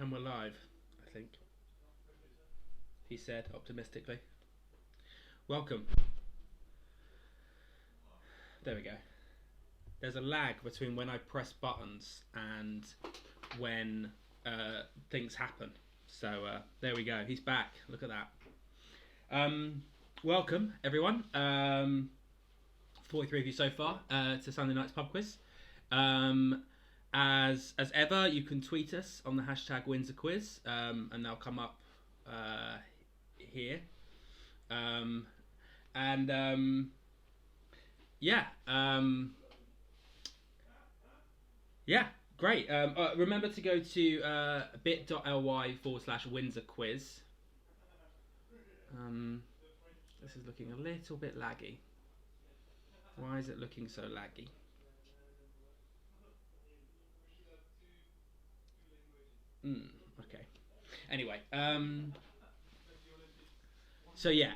And we're live, I think, he said optimistically. Welcome. There we go. There's a lag between when I press buttons and when things happen. So there we go. He's back. Look at that. Welcome, everyone. 43 of you so far to Sunday night's pub quiz. As ever, you can tweet us on the hashtag Windsor quiz, and they'll come up here. Yeah, great. Remember to go to bit.ly/Windsor quiz. This is looking a little bit laggy. Why is it looking so laggy? Okay. Anyway, so yeah,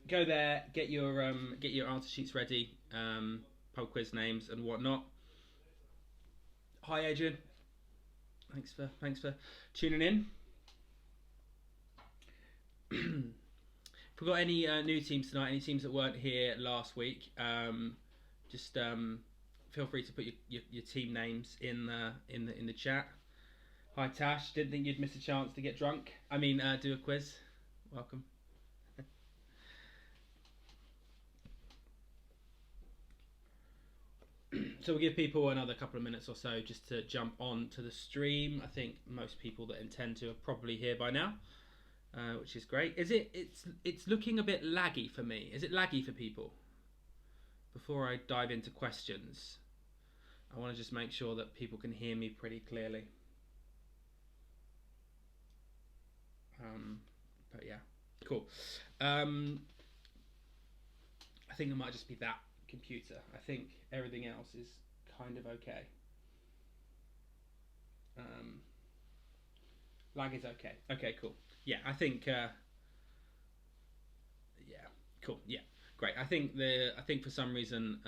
go there, get your answer sheets ready, pub quiz names and whatnot. Hi, Adrian. Thanks for tuning in. If we've got any new teams tonight, any teams that weren't here last week, just feel free to put your team names in the chat. Hi Tash, didn't think you'd miss a chance to get drunk. Do a quiz. Welcome. So we'll give people another couple of minutes or so just to jump on to the stream. I think most people that intend to are probably here by now, which is great. It's looking a bit laggy for me. Is it laggy for people? Before I dive into questions, I want to just make sure that people can hear me pretty clearly. But yeah, cool. I think it might just be that computer. I think everything else is kind of okay. Lag is okay. Okay, cool. Yeah, I think. Yeah, cool. Yeah, great. I think for some reason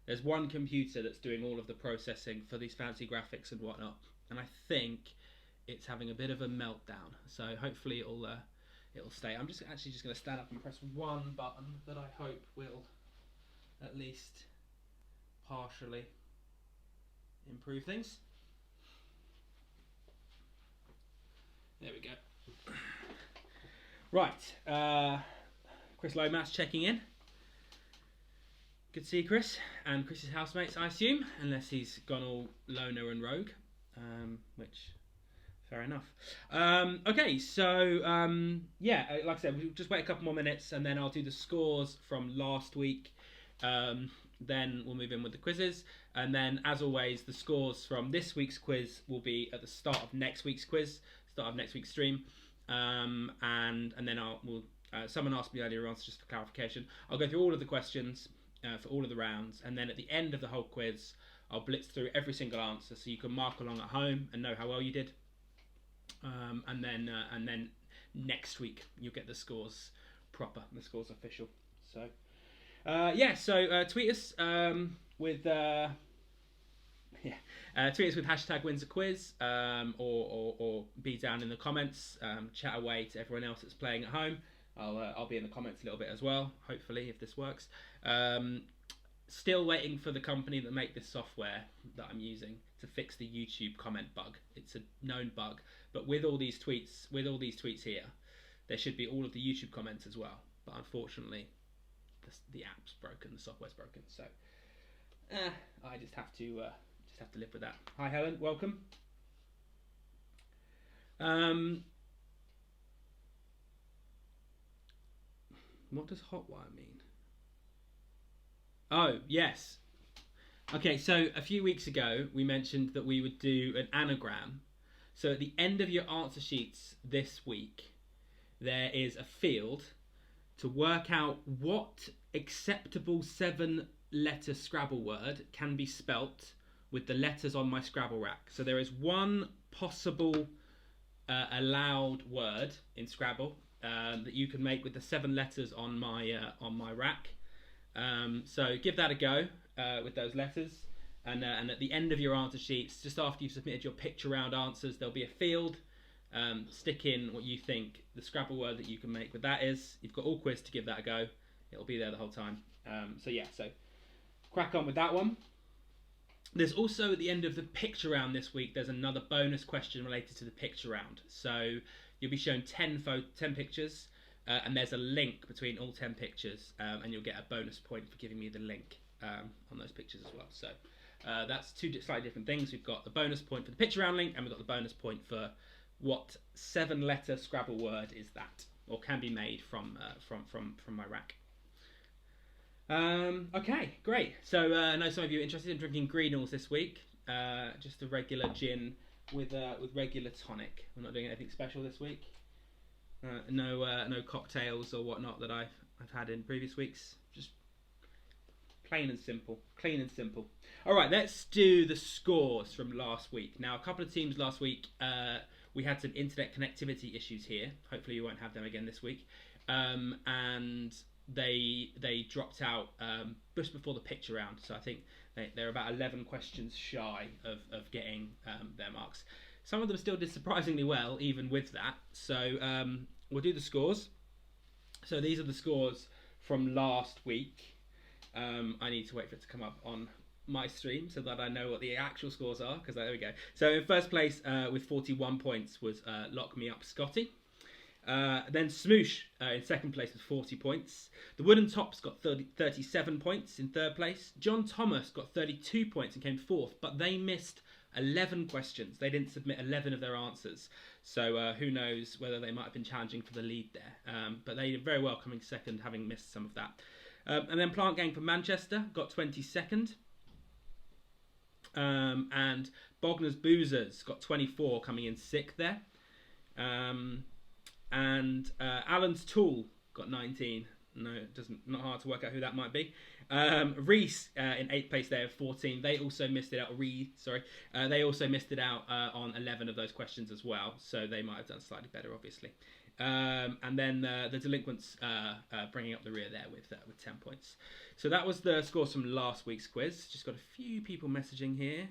there's one computer that's doing all of the processing for these fancy graphics and whatnot, and I think it's having a bit of a meltdown. So hopefully it'll stay. I'm just going to stand up and press one button that I hope will at least partially improve things. There we go. Right, Chris Lomas checking in. Good to see you, Chris, and Chris's housemates, I assume, unless he's gone all loner and rogue, which fair enough. Okay, so yeah, like I said, we'll just wait a couple more minutes and then I'll do the scores from last week. Then we'll move in with the quizzes, and then as always the scores from this week's quiz will be at the start of next week's quiz, start of next week's stream. And then someone asked me earlier on, just for clarification, I'll go through all of the questions for all of the rounds, and then at the end of the whole quiz I'll blitz through every single answer so you can mark along at home and know how well you did. And then next week you'll get the scores proper, the scores official. So tweet us with hashtag Windsor quiz, or be down in the comments, chat away to everyone else that's playing at home. I'll be in the comments a little bit as well, hopefully, if this works. Still waiting for the company that make this software that I'm using to fix the YouTube comment bug. It's a known bug, but with all these tweets here, there should be all of the YouTube comments as well. But unfortunately, the app's broken, the software's broken. So I just have to live with that. Hi Helen, welcome. What does hotwire mean? Oh, yes. Okay, so a few weeks ago we mentioned that we would do an anagram. So at the end of your answer sheets this week, there is a field to work out what acceptable 7-letter Scrabble word can be spelt with the letters on my Scrabble rack. So there is one possible allowed word in Scrabble that you can make with the 7 letters on my rack. So give that a go with those letters, And at the end of your answer sheets, just after you've submitted your picture round answers, there'll be a field. Stick in what you think the Scrabble word that you can make with that is. You've got all quiz to give that a go. It'll be there the whole time. So crack on with that one. There's also at the end of the picture round this week, there's another bonus question related to the picture round. So you'll be shown 10 pictures, and there's a link between all 10 pictures, and you'll get a bonus point for giving me the link on those pictures as well. So that's two slightly different things. We've got the bonus point for the picture round link, and we've got the bonus point for what 7-letter Scrabble word is that, or can be made from my rack. Okay, great. So I know some of you are interested in drinking Greenalls this week. Just a regular gin with regular tonic. We're not doing anything special this week. No cocktails or whatnot that I've had in previous weeks. Just plain and simple. Clean and simple. All right, let's do the scores from last week. Now, a couple of teams last week. We had some internet connectivity issues here. Hopefully, you won't have them again this week. And they dropped out just before the picture round. So I think they're about 11 questions shy of getting their marks. Some of them still did surprisingly well, even with that. So we'll do the scores. So these are the scores from last week. I need to wait for it to come up on my stream so that I know what the actual scores are, because there we go. So in first place with 41 points was Lock Me Up Scotty. Then Smoosh in second place with 40 points. The Wooden Tops got 37 points in third place. John Thomas got 32 points and came fourth, but they missed 11 questions. They didn't submit 11 of their answers. So who knows whether they might have been challenging for the lead there. But they are very well coming second, having missed some of that. And then Plant Gang from Manchester got 22nd. And Bogner's Boozers got 24, coming in sixth there. And Alan's Tool got 19. No, it doesn't. Not hard to work out who that might be. Reese in 8th place there, 14. They also missed it out. They also missed it out on 11 of those questions as well. So they might have done slightly better, obviously. And then the Delinquents bringing up the rear there with 10 points. So that was the scores from last week's quiz. Just got a few people messaging here.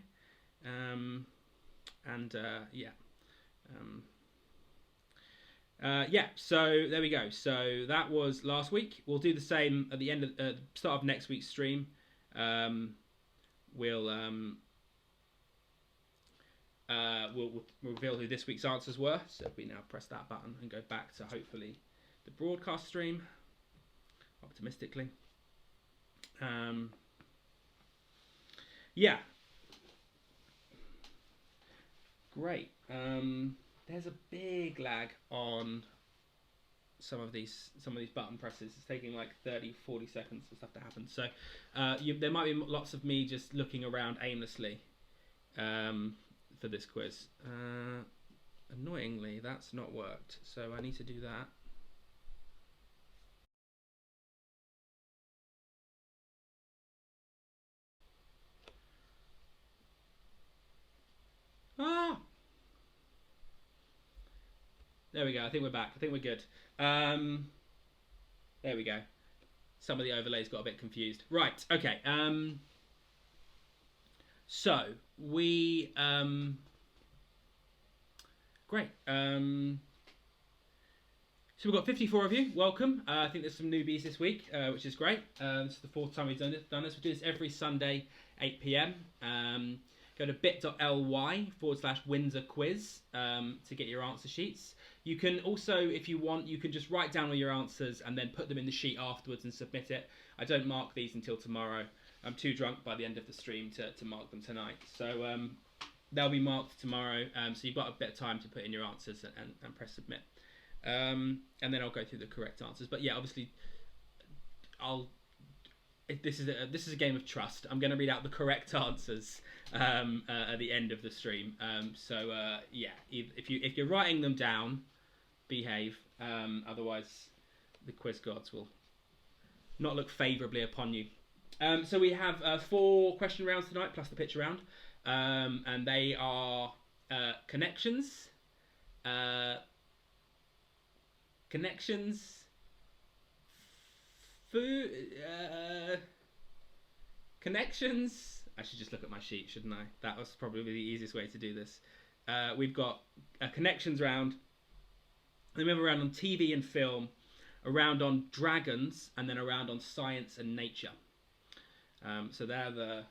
So there we go. So that was last week. We'll do the same at the end of start of next week's stream. We'll reveal who this week's answers were. So if we now press that button and go back to hopefully the broadcast stream, optimistically. Great. There's a big lag on some of these button presses. It's taking like 30-40 seconds for stuff to happen. So there might be lots of me just looking around aimlessly for this quiz. Annoyingly, that's not worked. So I need to do that. There we go. I think we're back. I think we're good. There we go. Some of the overlays got a bit confused. Right. Okay. So we great. So we've got 54 of you. Welcome. I think there's some newbies this week, which is great. This is the fourth time we've done this. We do this every Sunday, 8 p.m. Go to bit.ly/Windsor quiz to get your answer sheets. You can also, if you want, you can just write down all your answers and then put them in the sheet afterwards and submit it. I don't mark these until tomorrow. I'm too drunk by the end of the stream to mark them tonight. So they'll be marked tomorrow. So you've got a bit of time to put in your answers and press submit. And then I'll go through the correct answers. But yeah, obviously, this is a game of trust. I'm going to read out the correct answers at the end of the stream. If you're writing them down, behave. Otherwise, the quiz gods will not look favourably upon you. So we have 4 question rounds tonight, plus the picture round, and they are connections, food, connections, I should just look at my sheet, shouldn't I? That was probably the easiest way to do this. We've got a connections round, then we have a round on TV and film, a round on dragons, and then a round on science and nature. So they're the...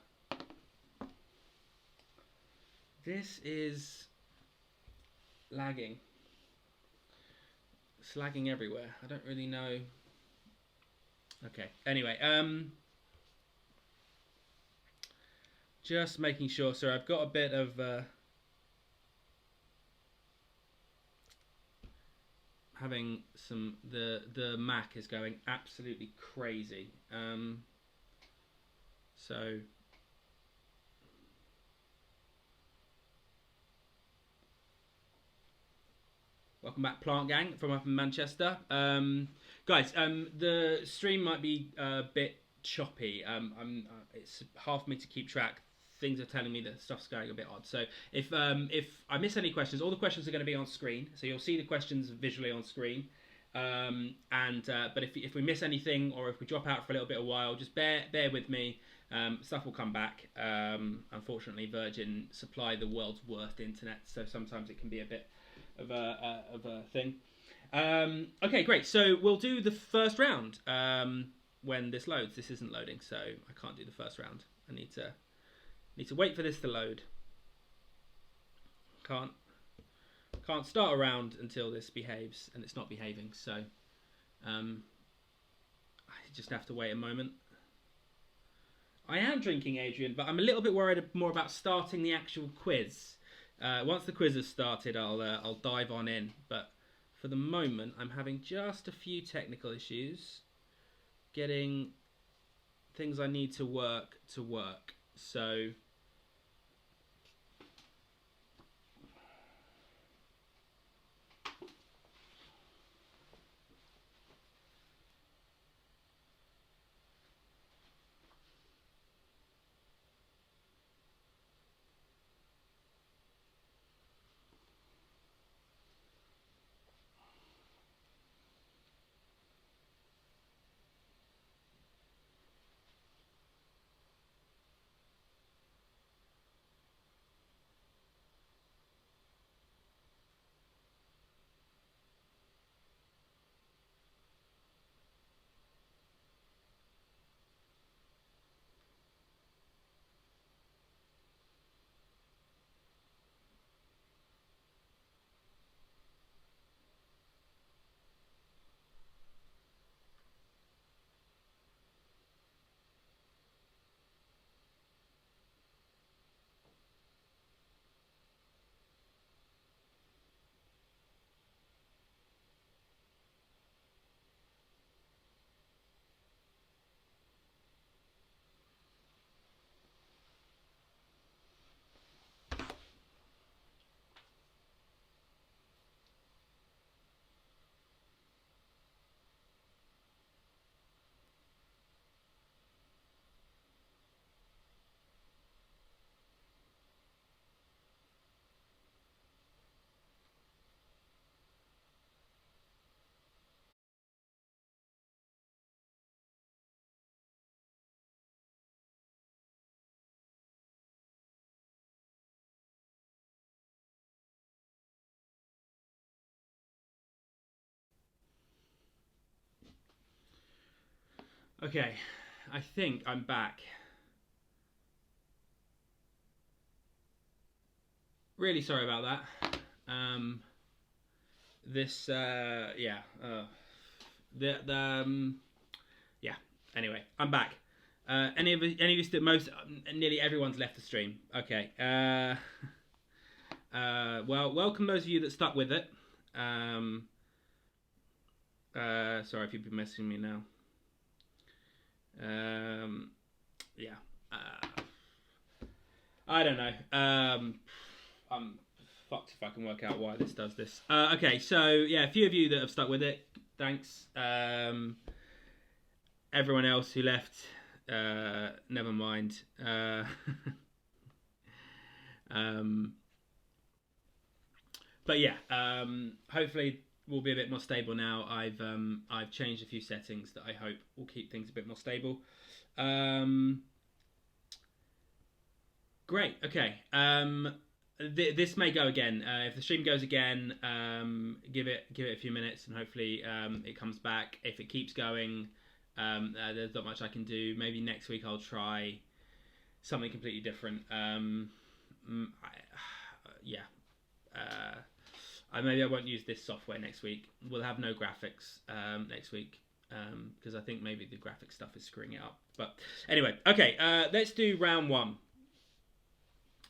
This is lagging. It's lagging everywhere. I don't really know. Okay, anyway, just making sure. So I've got a bit of having some. The Mac is going absolutely crazy. So welcome back, Plant Gang from up in Manchester. Guys, the stream might be a bit choppy. It's hard for me to keep track. Things are telling me that stuff's going a bit odd. So if I miss any questions, all the questions are going to be on screen. So you'll see the questions visually on screen. But if we miss anything, or if we drop out for a little bit of a while, just bear with me. Stuff will come back. Unfortunately, Virgin supply the world's worst internet, so sometimes it can be a bit of a thing. Okay, great. So we'll do the first round when this loads. This isn't loading, so I can't do the first round. I need to wait for this to load. Can't start a round until this behaves, and it's not behaving. So I just have to wait a moment. I am drinking, Adrian, but I'm a little bit worried more about starting the actual quiz. Once the quiz has started, I'll dive on in. But for the moment, I'm having just a few technical issues getting things I need to work. So okay, I think I'm back. Really sorry about that. Anyway, I'm back. Any of you that nearly everyone's left the stream. Okay. Well, welcome those of you that stuck with it. Sorry if you've been messaging me now. I don't know. I'm fucked if I can work out why this does this. Okay, so yeah, a few of you that have stuck with it, thanks. Everyone else who left, never mind. But yeah, hopefully we'll be a bit more stable now. I've changed a few settings that I hope will keep things a bit more stable. Great. Okay. This may go again. If the stream goes again, give it a few minutes, and hopefully it comes back. If it keeps going, there's not much I can do. Maybe next week I'll try something completely different. Yeah. Maybe I won't use this software next week. We'll have no graphics next week because I think maybe the graphic stuff is screwing it up. But anyway, okay. Let's do round one.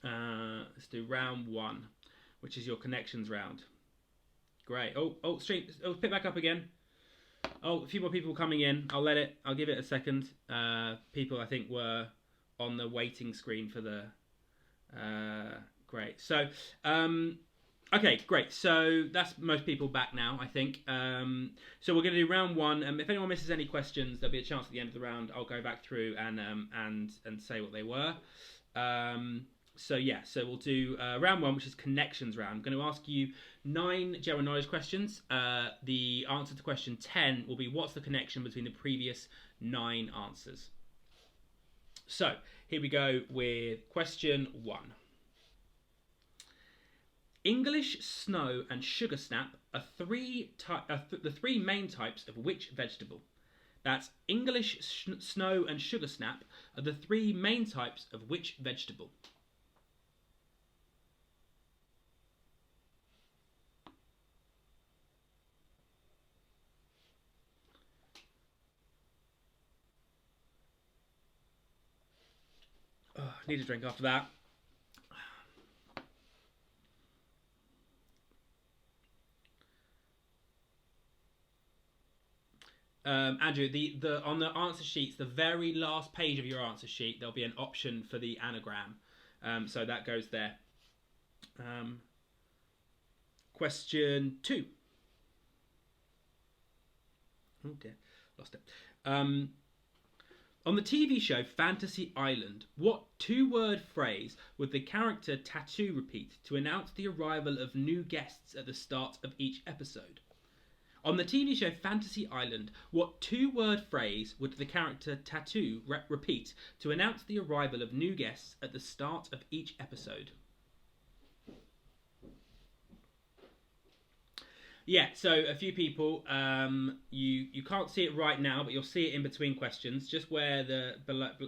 Let's do round one, which is your connections round. Great. Oh, stream. Oh, pick back up again. Oh, a few more people coming in. I'll give it a second. People I think were on the waiting screen for the. Great. So, okay, great. So that's most people back now, I think. So we're going to do round one. If anyone misses any questions, there'll be a chance at the end of the round. I'll go back through and say what they were. So we'll do round one, which is connections round. I'm going to ask you 9 general knowledge questions. The answer to question 10 will be what's the connection between the previous 9 answers. So here we go with question 1. English, snow, and sugar snap are the 3 main types of which vegetable? That's English, snow, and sugar snap are the 3 main types of which vegetable? Oh, I need a drink after that. Andrew, the on the answer sheets, the very last page of your answer sheet, there'll be an option for the anagram. So that goes there. Question 2. Oh dear, lost it. On the TV show Fantasy Island, what 2-word phrase would the character Tattoo repeat to announce the arrival of new guests at the start of each episode? On the TV show Fantasy Island, what 2-word phrase would the character Tattoo repeat to announce the arrival of new guests at the start of each episode? Yeah, so a few people, you can't see it right now, but you'll see it in between questions, just where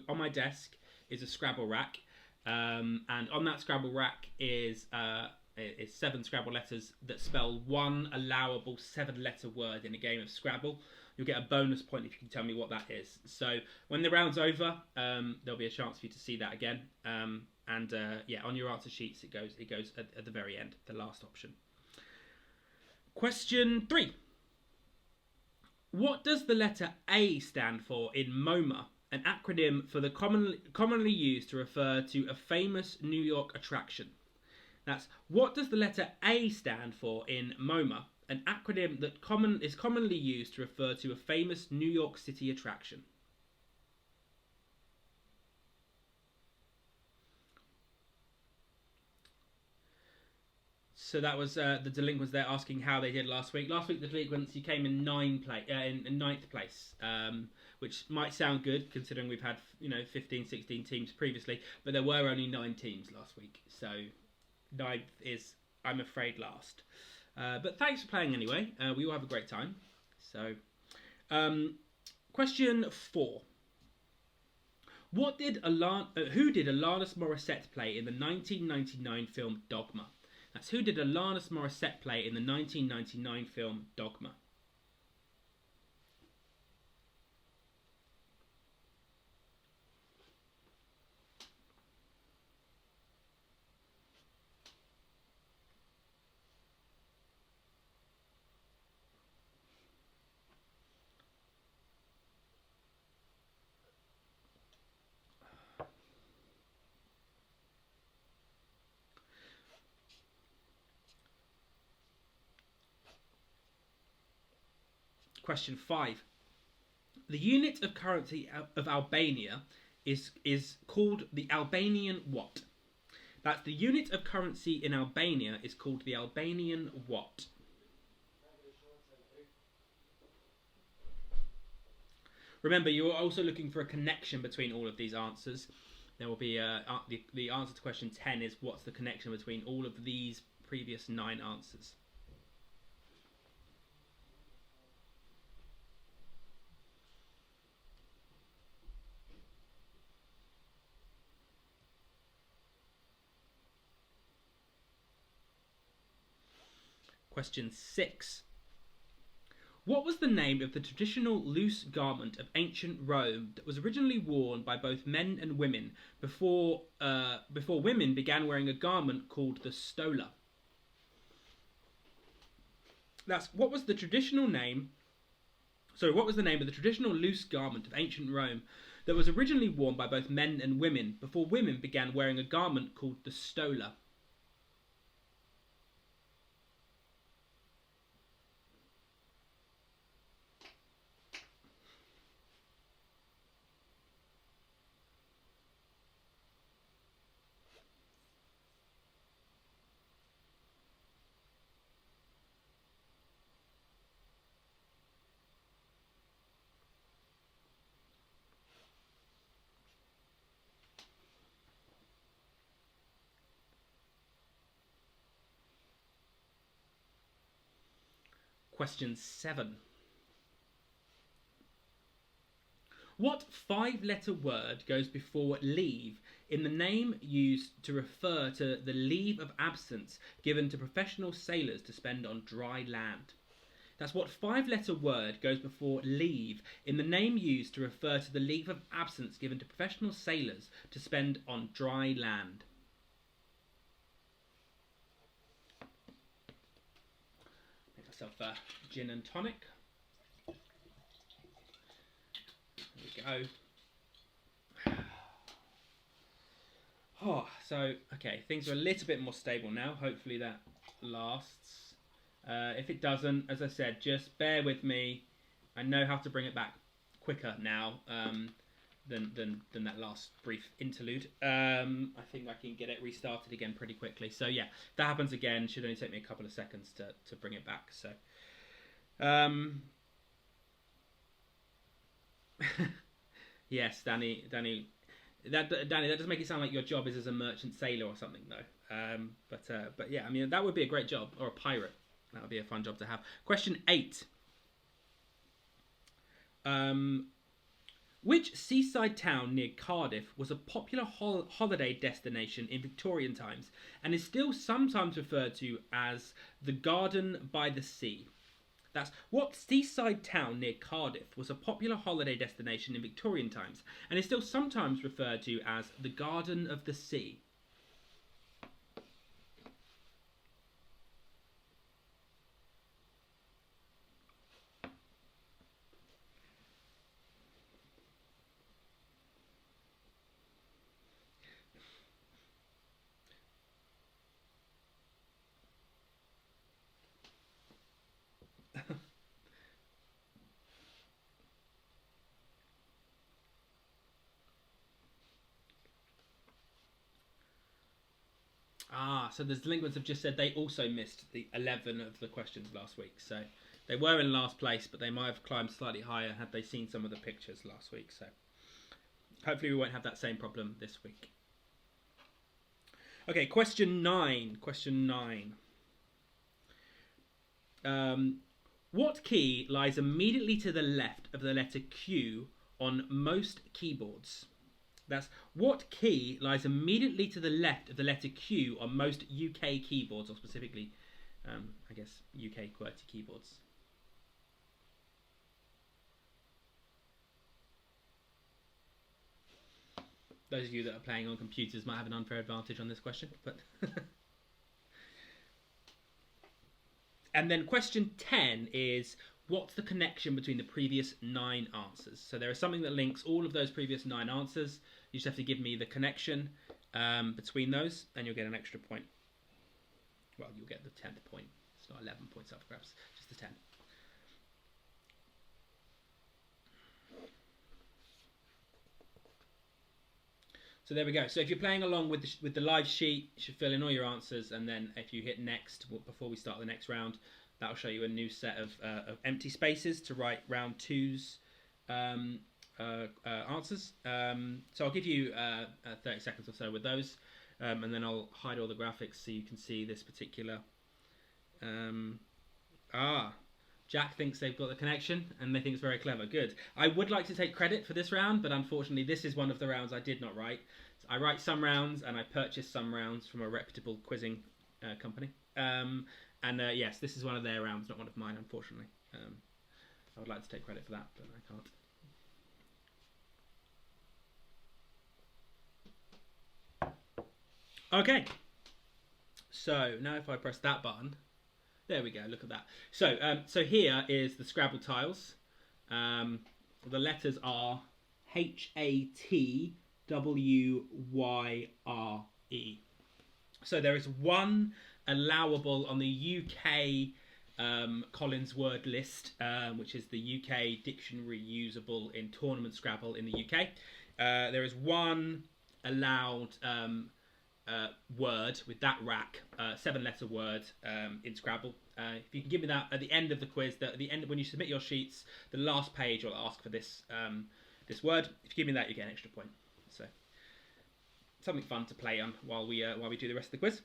on my desk is a Scrabble rack, and on that Scrabble rack is 7 Scrabble letters that spell one allowable 7-letter word in a game of Scrabble. You'll get a bonus point if you can tell me what that is. So when the round's over, there'll be a chance for you to see that again. On your answer sheets, it goes at the very end, the last option. Question 3. What does the letter A stand for in MoMA, an acronym for the commonly used to refer to a famous New York attraction? That's what does the letter A stand for in MoMA, an acronym that is commonly used to refer to a famous New York City attraction? So that was the delinquents there asking how they did last week. Last week the delinquents, you came in 9th place, which might sound good considering we've had 15, 16 teams previously, but there were only 9 teams last week, so 9th is, I'm afraid, last. But thanks for playing anyway. We all have a great time. So, question 4. Who did Alanis Morissette play in the 1999 film Dogma? That's who did Alanis Morissette play in the 1999 film Dogma? Question 5. The unit of currency of Albania is called the Albanian what? That's the unit of currency in Albania is called the Albanian what? Remember, you're also looking for a connection between all of these answers. There will be the answer to question 10 is what's the connection between all of these previous 9 answers. Question 6. What was the name of the traditional loose garment of ancient Rome that was originally worn by both men and women before women began wearing a garment called the stola? What was the name of the traditional loose garment of ancient Rome that was originally worn by both men and women before women began wearing a garment called the stola? Question 7. What 5-letter word goes before leave in the name used to refer to the leave of absence given to professional sailors to spend on dry land? That's what 5-letter word goes before leave in the name used to refer to the leave of absence given to professional sailors to spend on dry land. Make myself a gin and tonic. There we go. Oh, so, okay, things are a little bit more stable now. Hopefully that lasts. If it doesn't, as I said, just bear with me. I know how to bring it back quicker now than that last brief interlude. I think I can get it restarted again pretty quickly. So yeah, if that happens again, it should only take me a couple of seconds to bring it back. So, yes, Danny, that doesn't make it sound like your job is as a merchant sailor or something though. But yeah, I mean that would be a great job, or a pirate. That would be a fun job to have. Question 8. Which seaside town near Cardiff was a popular holiday destination in Victorian times and is still sometimes referred to as the Garden by the Sea? That's what seaside town near Cardiff was a popular holiday destination in Victorian times and is still sometimes referred to as the Garden of the Sea. So the delinquents have just said they also missed the 11 of the questions last week. So they were in last place, but they might have climbed slightly higher had they seen some of the pictures last week. So hopefully we won't have that same problem this week. Okay, question 9. Question 9. What key lies immediately to the left of the letter Q on most keyboards? That's what key lies immediately to the left of the letter Q on most UK keyboards, or specifically, I guess, UK QWERTY keyboards. Those of you that are playing on computers might have an unfair advantage on this question, but and then question 10 is, what's the connection between the previous 9 answers? So there is something that links all of those previous 9 answers. You just have to give me the connection between those, and you'll get an extra point. Well, you'll get the 10th point. It's not 11 points up for grabs, just the 10. So there we go. So if you're playing along with the live sheet, you should fill in all your answers, and then if you hit next before we start the next round, that'll show you a new set of empty spaces to write round 2's answers. So I'll give you 30 seconds or so with those, and then I'll hide all the graphics so you can see this particular. Jack thinks they've got the connection, and they think it's very clever. Good. I would like to take credit for this round, but unfortunately this is one of the rounds I did not write. So I write some rounds, and I purchase some rounds from a reputable quizzing company. Yes, this is one of their rounds, not one of mine, unfortunately. I would like to take credit for that, but I can't. Okay. So now if I press that button, there we go. Look at that. So here is the Scrabble Tiles. The letters are HATWYRE. So there is one allowable on the UK Collins word list, which is the UK dictionary usable in tournament Scrabble in the UK. There is one allowed word with that rack, 7-letter word in Scrabble. If you can give me that at the end of the quiz, at the end when you submit your sheets, the last page will ask for this this word. If you give me that, you get an extra point. So something fun to play on while we do the rest of the quiz.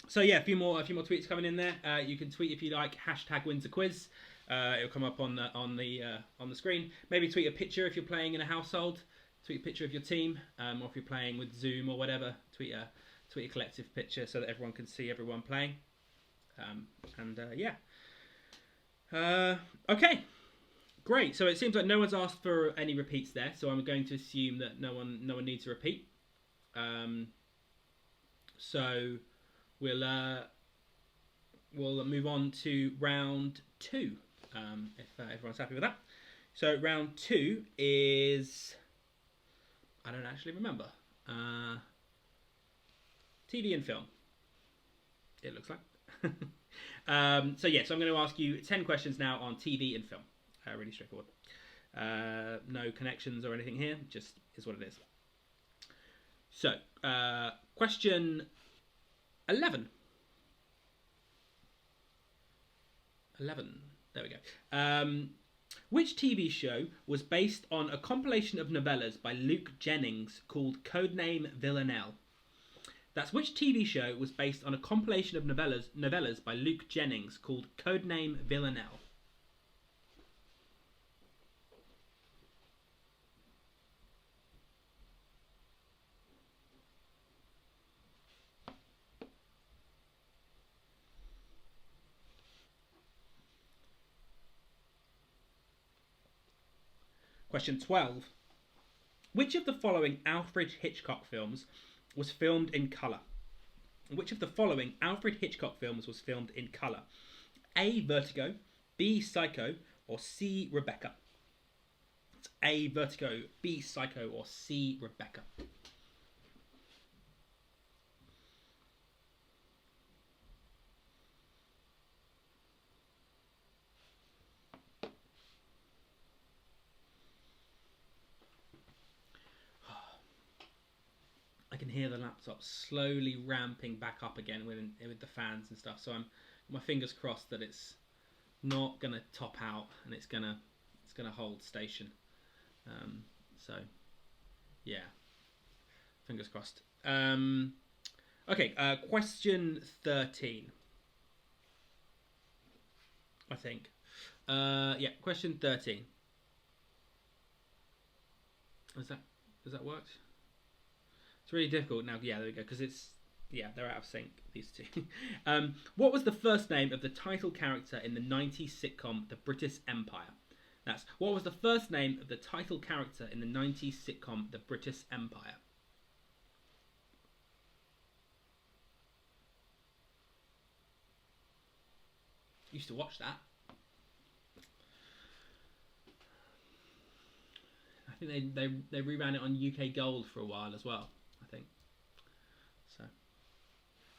So yeah, a few more tweets coming in there. You can tweet if you like #WindsorQuiz. It'll come up on the screen. Maybe tweet a picture if you're playing in a household. Tweet a picture of your team, or if you're playing with Zoom or whatever, tweet a collective picture so that everyone can see everyone playing. Okay, great. So it seems like no one's asked for any repeats there, so I'm going to assume that no one needs a repeat. So we'll move on to round 2, if everyone's happy with that. So round 2 is, I don't actually remember. TV and film, it looks like. So I'm going to ask you 10 questions now on TV and film. Really straightforward. No connections or anything here, just is what it is. So, question 11. 11. There we go. Which TV show was based on a compilation of novellas by Luke Jennings called Codename Villanelle? That's which TV show was based on a compilation of novellas by Luke Jennings called Codename Villanelle? Question 12. Which of the following Alfred Hitchcock films was filmed in colour? Which of the following Alfred Hitchcock films was filmed in colour? A. Vertigo, B. Psycho, or C. Rebecca? It's A. Vertigo, B. Psycho, or C. Rebecca. I can hear the laptop slowly ramping back up again with the fans and stuff. So my fingers crossed that it's not gonna top out and it's gonna hold station. So yeah, fingers crossed. Okay, question 13. I think. Yeah, question 13. Has that worked? It's really difficult now. Yeah, there we go. Because they're out of sync, these two. What was the first name of the title character in the 90s sitcom The British Empire? What was the first name of the title character in the 90s sitcom The British Empire? Used to watch that. I think they reran it on UK Gold for a while as well. I think so.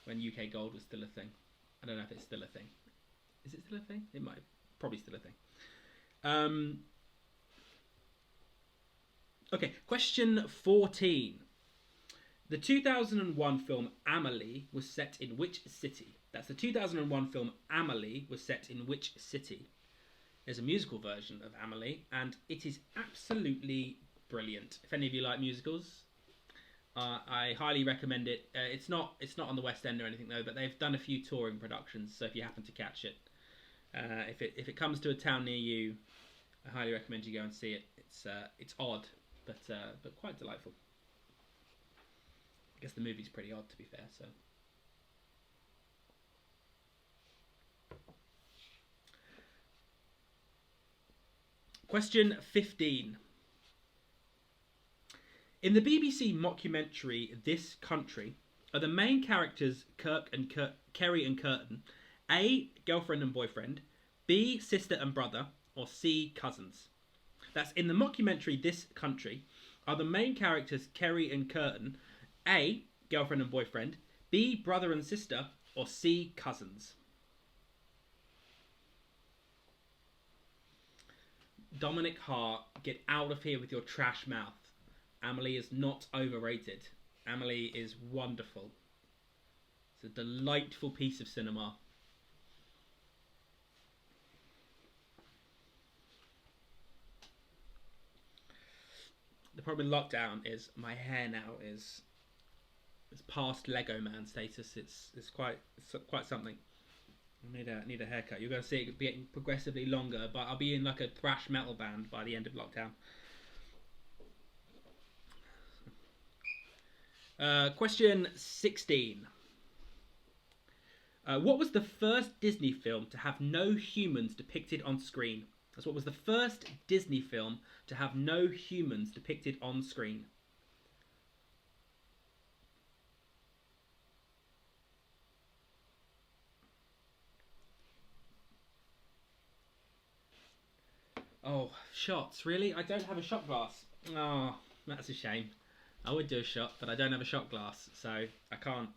When UK Gold was still a thing. I don't know if it's still a thing. Is it still a thing? It might. Probably still a thing. Okay, question 14. The 2001 film Amelie was set in which city? That's the 2001 film Amelie was set in which city? There's a musical version of Amelie, and it is absolutely brilliant. If any of you like musicals, I highly recommend it. It's not on the West End or anything though, but they've done a few touring productions. So if you happen to catch it, if it comes to a town near you, I highly recommend you go and see it. It's odd, but quite delightful. I guess the movie's pretty odd, to be fair. So. Question 15. In the BBC mockumentary This Country, are the main characters Kerry and Curtin A, girlfriend and boyfriend, B, sister and brother, or C, cousins? That's in the mockumentary This Country, are the main characters Kerry and Curtin A, girlfriend and boyfriend, B, brother and sister, or C, cousins? Dominic Hart, get out of here with your trash mouth. Amelie is not overrated. Amelie is wonderful. It's a delightful piece of cinema. The problem in lockdown is my hair now is past Lego Man status. It's quite something. I need a haircut. You're going to see it getting progressively longer, but I'll be in like a thrash metal band by the end of lockdown. Question 16. What was the first Disney film to have no humans depicted on screen? That's what was the first Disney film to have no humans depicted on screen. Oh, shots, really? I don't have a shot glass. Oh, that's a shame. I would do a shot, but I don't have a shot glass, so I can't.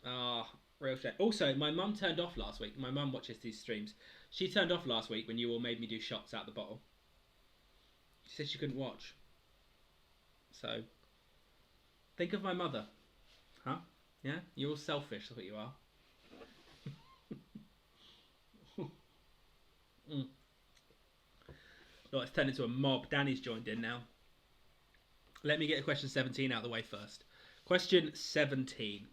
Oh, real shame. Also, my mum turned off last week. My mum watches these streams. She turned off last week when you all made me do shots out the bottle. She said she couldn't watch. So, think of my mother. Huh? Yeah? You're all selfish, that's what you are. Oh, it's turned into a mob. Danny's joined in now. Let me get question 17 out of the way first. Question 17.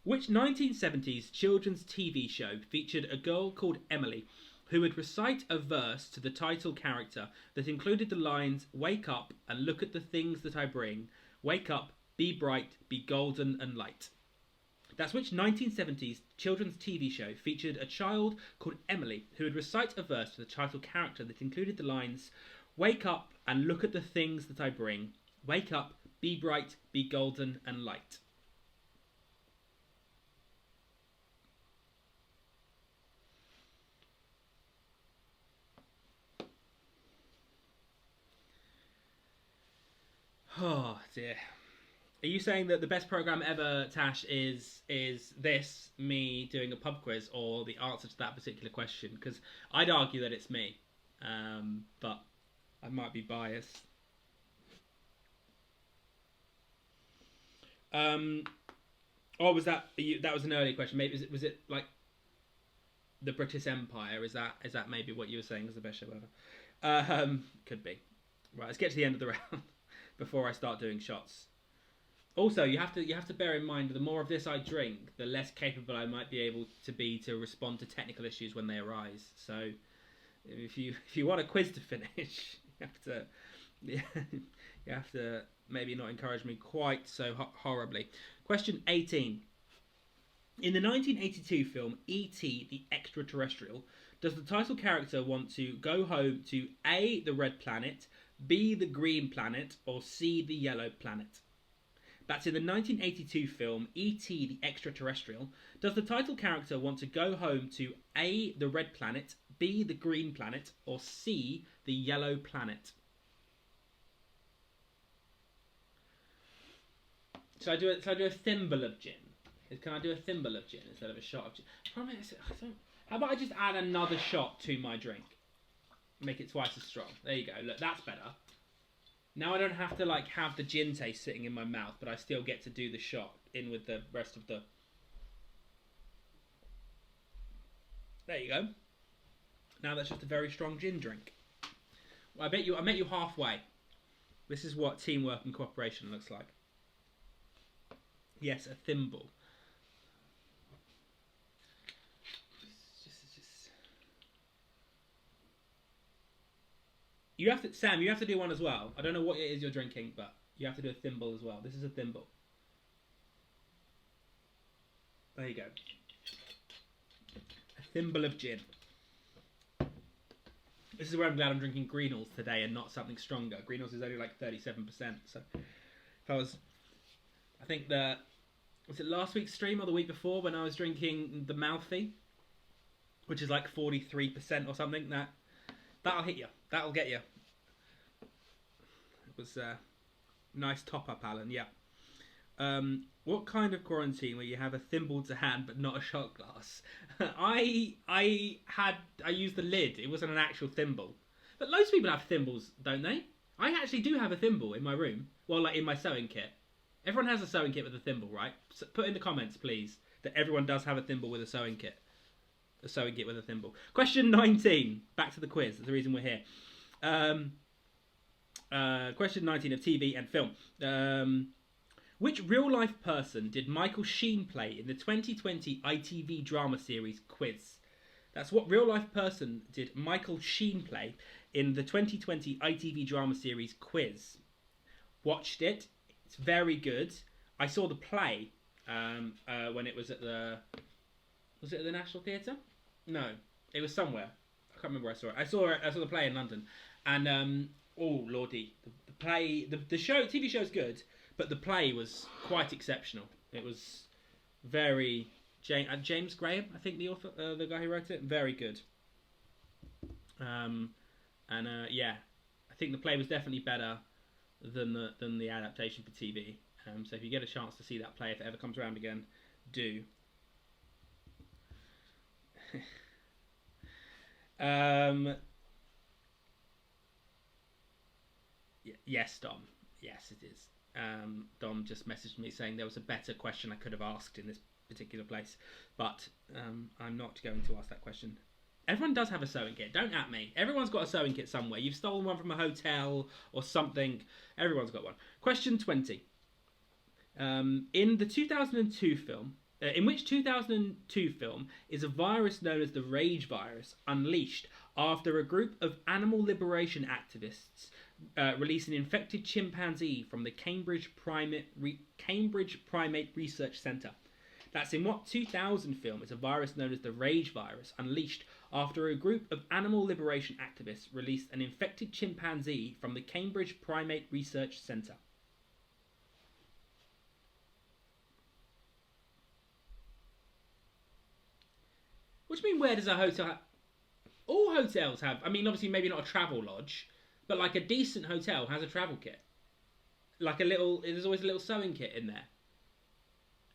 Which 1970s children's TV show featured a girl called Emily who would recite a verse to the title character that included the lines, "Wake up and look at the things that I bring. Wake up, be bright, be golden and light." That's which 1970s children's TV show featured a child called Emily who would recite a verse to the title character that included the lines, "Wake up and look at the things that I bring. Wake up, be bright, be golden and light." Oh dear. Are you saying that the best program ever, Tash, is this, me doing a pub quiz, or the answer to that particular question? Because I'd argue that it's me, but I might be biased. Or was that that was an earlier question? Maybe was it like the British Empire? Is that maybe what you were saying was the best show ever? Could be. Right, let's get to the end of the round before I start doing shots. Also, you have to bear in mind the more of this I drink, the less capable I might be able to be to respond to technical issues when they arise. So, if you want a quiz to finish, you have to maybe not encourage me quite so horribly. Question 18. In the 1982 film E.T. the Extraterrestrial, does the title character want to go home to A, the red planet, B, the green planet, or C, the yellow planet? That's in the 1982 film E.T. the Extraterrestrial. Does the title character want to go home to A, the red planet, B, the green planet, or C, the yellow planet? Shall I do a thimble of gin? Can I do a thimble of gin instead of a shot of gin? How about I just add another shot to my drink? Make it twice as strong. There you go. Look, that's better. Now I don't have to have the gin taste sitting in my mouth, but I still get to do the shot in with the rest of the... There you go. Now that's just a very strong gin drink. Well, I met you halfway. This is what teamwork and cooperation looks like. Yes, a thimble. You have to, Sam. You have to do one as well. I don't know what it is you're drinking, but you have to do a thimble as well. This is a thimble. There you go. A thimble of gin. This is where I'm glad I'm drinking Greenall's today and not something stronger. Greenall's is only like 37%. So if I was, I think was it last week's stream or the week before when I was drinking the Mouthy, which is like 43% or something. That'll hit you. That'll get you. It was a nice top up, Alan. Yeah. What kind of quarantine where you have a thimble to hand but not a shot glass? I used the lid. It wasn't an actual thimble. But loads of people have thimbles, don't they? I actually do have a thimble in my room. Well, like in my sewing kit. Everyone has a sewing kit with a thimble, right? So put in the comments, please, that everyone does have a thimble with a sewing kit. A sewing kit with a thimble. Question 19. Back to the quiz. That's the reason we're here. Question 19 of TV and film. Which real-life person did Michael Sheen play in the 2020 ITV drama series Quiz? That's what real-life person did Michael Sheen play in the 2020 ITV drama series Quiz. Watched it. It's very good. I saw the play when it was at the... Was it at the National Theatre? No, it was somewhere. I can't remember where I saw it. I saw the play in London, and oh lordy, the play, the show, TV show is good, but the play was quite exceptional. It was very James Graham, I think the author, the guy who wrote it, very good. Yeah, I think the play was definitely better than the adaptation for TV. So if you get a chance to see that play, if it ever comes around again, do. Yes, Dom. Yes, it is. Dom just messaged me saying there was a better question I could have asked in this particular place, but I'm not going to ask that question. Everyone does have a sewing kit. Don't at me. Everyone's got a sewing kit somewhere. You've stolen one from a hotel or something. Everyone's got one. Question 20. In the 2002 film, in which 2002 film is a virus known as the Rage Virus unleashed after a group of animal liberation activists release an infected chimpanzee from the Cambridge Primate Research Centre? That's in what 2000 film is a virus known as the Rage Virus unleashed after a group of animal liberation activists released an infected chimpanzee from the Cambridge Primate Research Centre? What do you mean, where does a hotel have... All hotels have... I mean, obviously, maybe not a travel lodge, but like a decent hotel has a travel kit. Like a little... There's always a little sewing kit in there.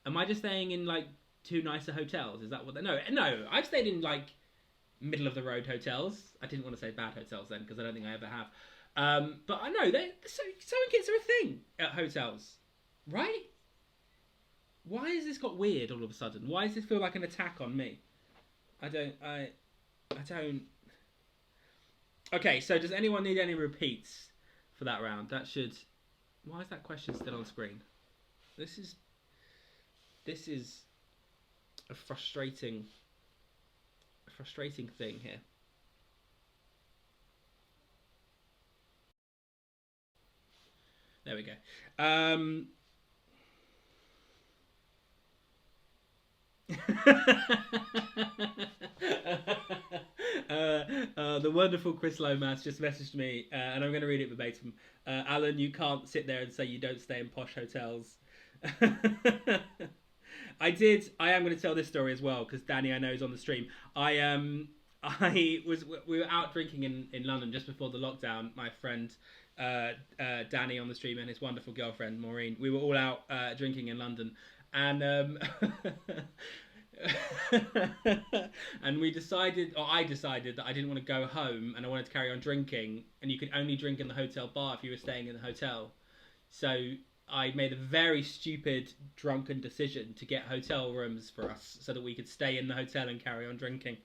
Am I just staying in, like, too nicer hotels? Is that what they... No, I've stayed in, like, middle-of-the-road hotels. I didn't want to say bad hotels then, because I don't think I ever have. But I know, sewing kits are a thing at hotels. Right? Why has this got weird all of a sudden? Why does this feel like an attack on me? I don't... Okay, so does anyone need any repeats for that round? That should... Why is that question still on screen? This is a frustrating thing here. There we go. The wonderful Chris Lomas just messaged me, and I'm going to read it verbatim. Alan, you can't sit there and say you don't stay in posh hotels. I am going to tell this story as well because Danny I know is on the stream. We were out drinking in London just before the lockdown. My friend Danny on the stream and his wonderful girlfriend Maureen. We were all out drinking in London, and and I decided that I didn't want to go home and I wanted to carry on drinking, and you could only drink in the hotel bar if you were staying in the hotel. So I made a very stupid, drunken decision to get hotel rooms for us so that we could stay in the hotel and carry on drinking.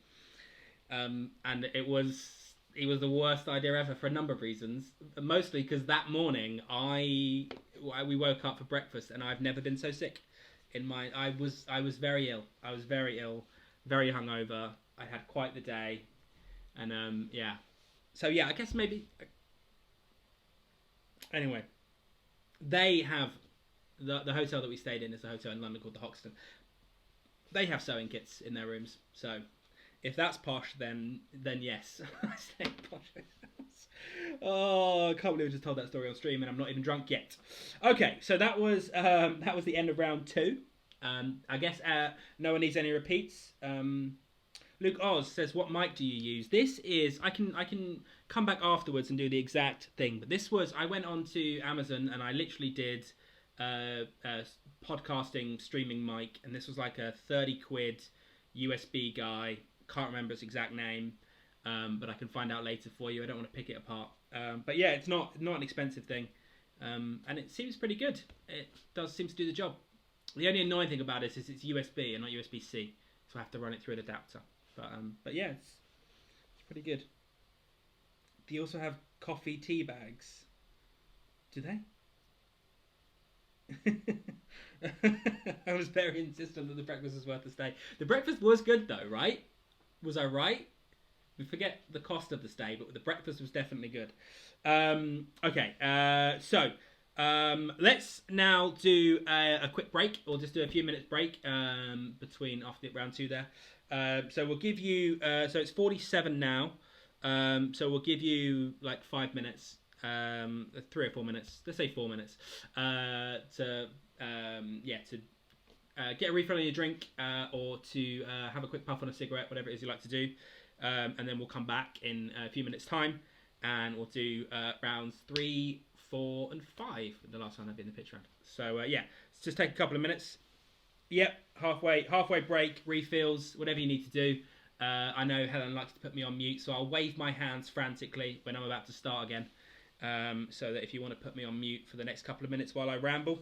and it was the worst idea ever for a number of reasons. Mostly because that morning we woke up for breakfast and I've never been so sick. I was very ill. I was very ill, very hungover. I had quite the day, and yeah. So yeah, I guess maybe. Anyway, they have the hotel that we stayed in is a hotel in London called the Hoxton. They have sewing kits in their rooms, so if that's posh, then yes. I stay posh hotels. Oh, I can't believe I just told that story on stream, and I'm not even drunk yet. Okay, so that was the end of round 2. I guess no one needs any repeats. Luke Oz says, "What mic do you use?" This is I can come back afterwards and do the exact thing, but this was I went on to Amazon and I literally did a podcasting streaming mic, and this was like a 30 quid USB guy. Can't remember its exact name, but I can find out later for you. I don't want to pick it apart, but yeah, it's not an expensive thing, and it seems pretty good. It does seem to do the job. The only annoying thing about it is it's USB and not USB-C, so I have to run it through an adapter. But yeah, it's pretty good. They also have coffee tea bags. Do they? I was very insistent that the breakfast was worth the stay. The breakfast was good though, right? Was I right? We forget the cost of the stay, but the breakfast was definitely good. Okay, so let's now do a quick break. We'll just do a few minutes break between after round 2 there. So we'll give you so it's 47 now. So we'll give you like 5 minutes, 3 or 4 minutes. Let's say 4 minutes to get a refill on your drink or to have a quick puff on a cigarette, whatever it is you like to do. And then we'll come back in a few minutes' time, and we'll do rounds 3, 4, and 5. The last time I've been in the pitch round. So yeah, let's just take a couple of minutes. Yep, halfway break, refills, whatever you need to do. I know Helen likes to put me on mute, so I'll wave my hands frantically when I'm about to start again, so that if you want to put me on mute for the next couple of minutes while I ramble.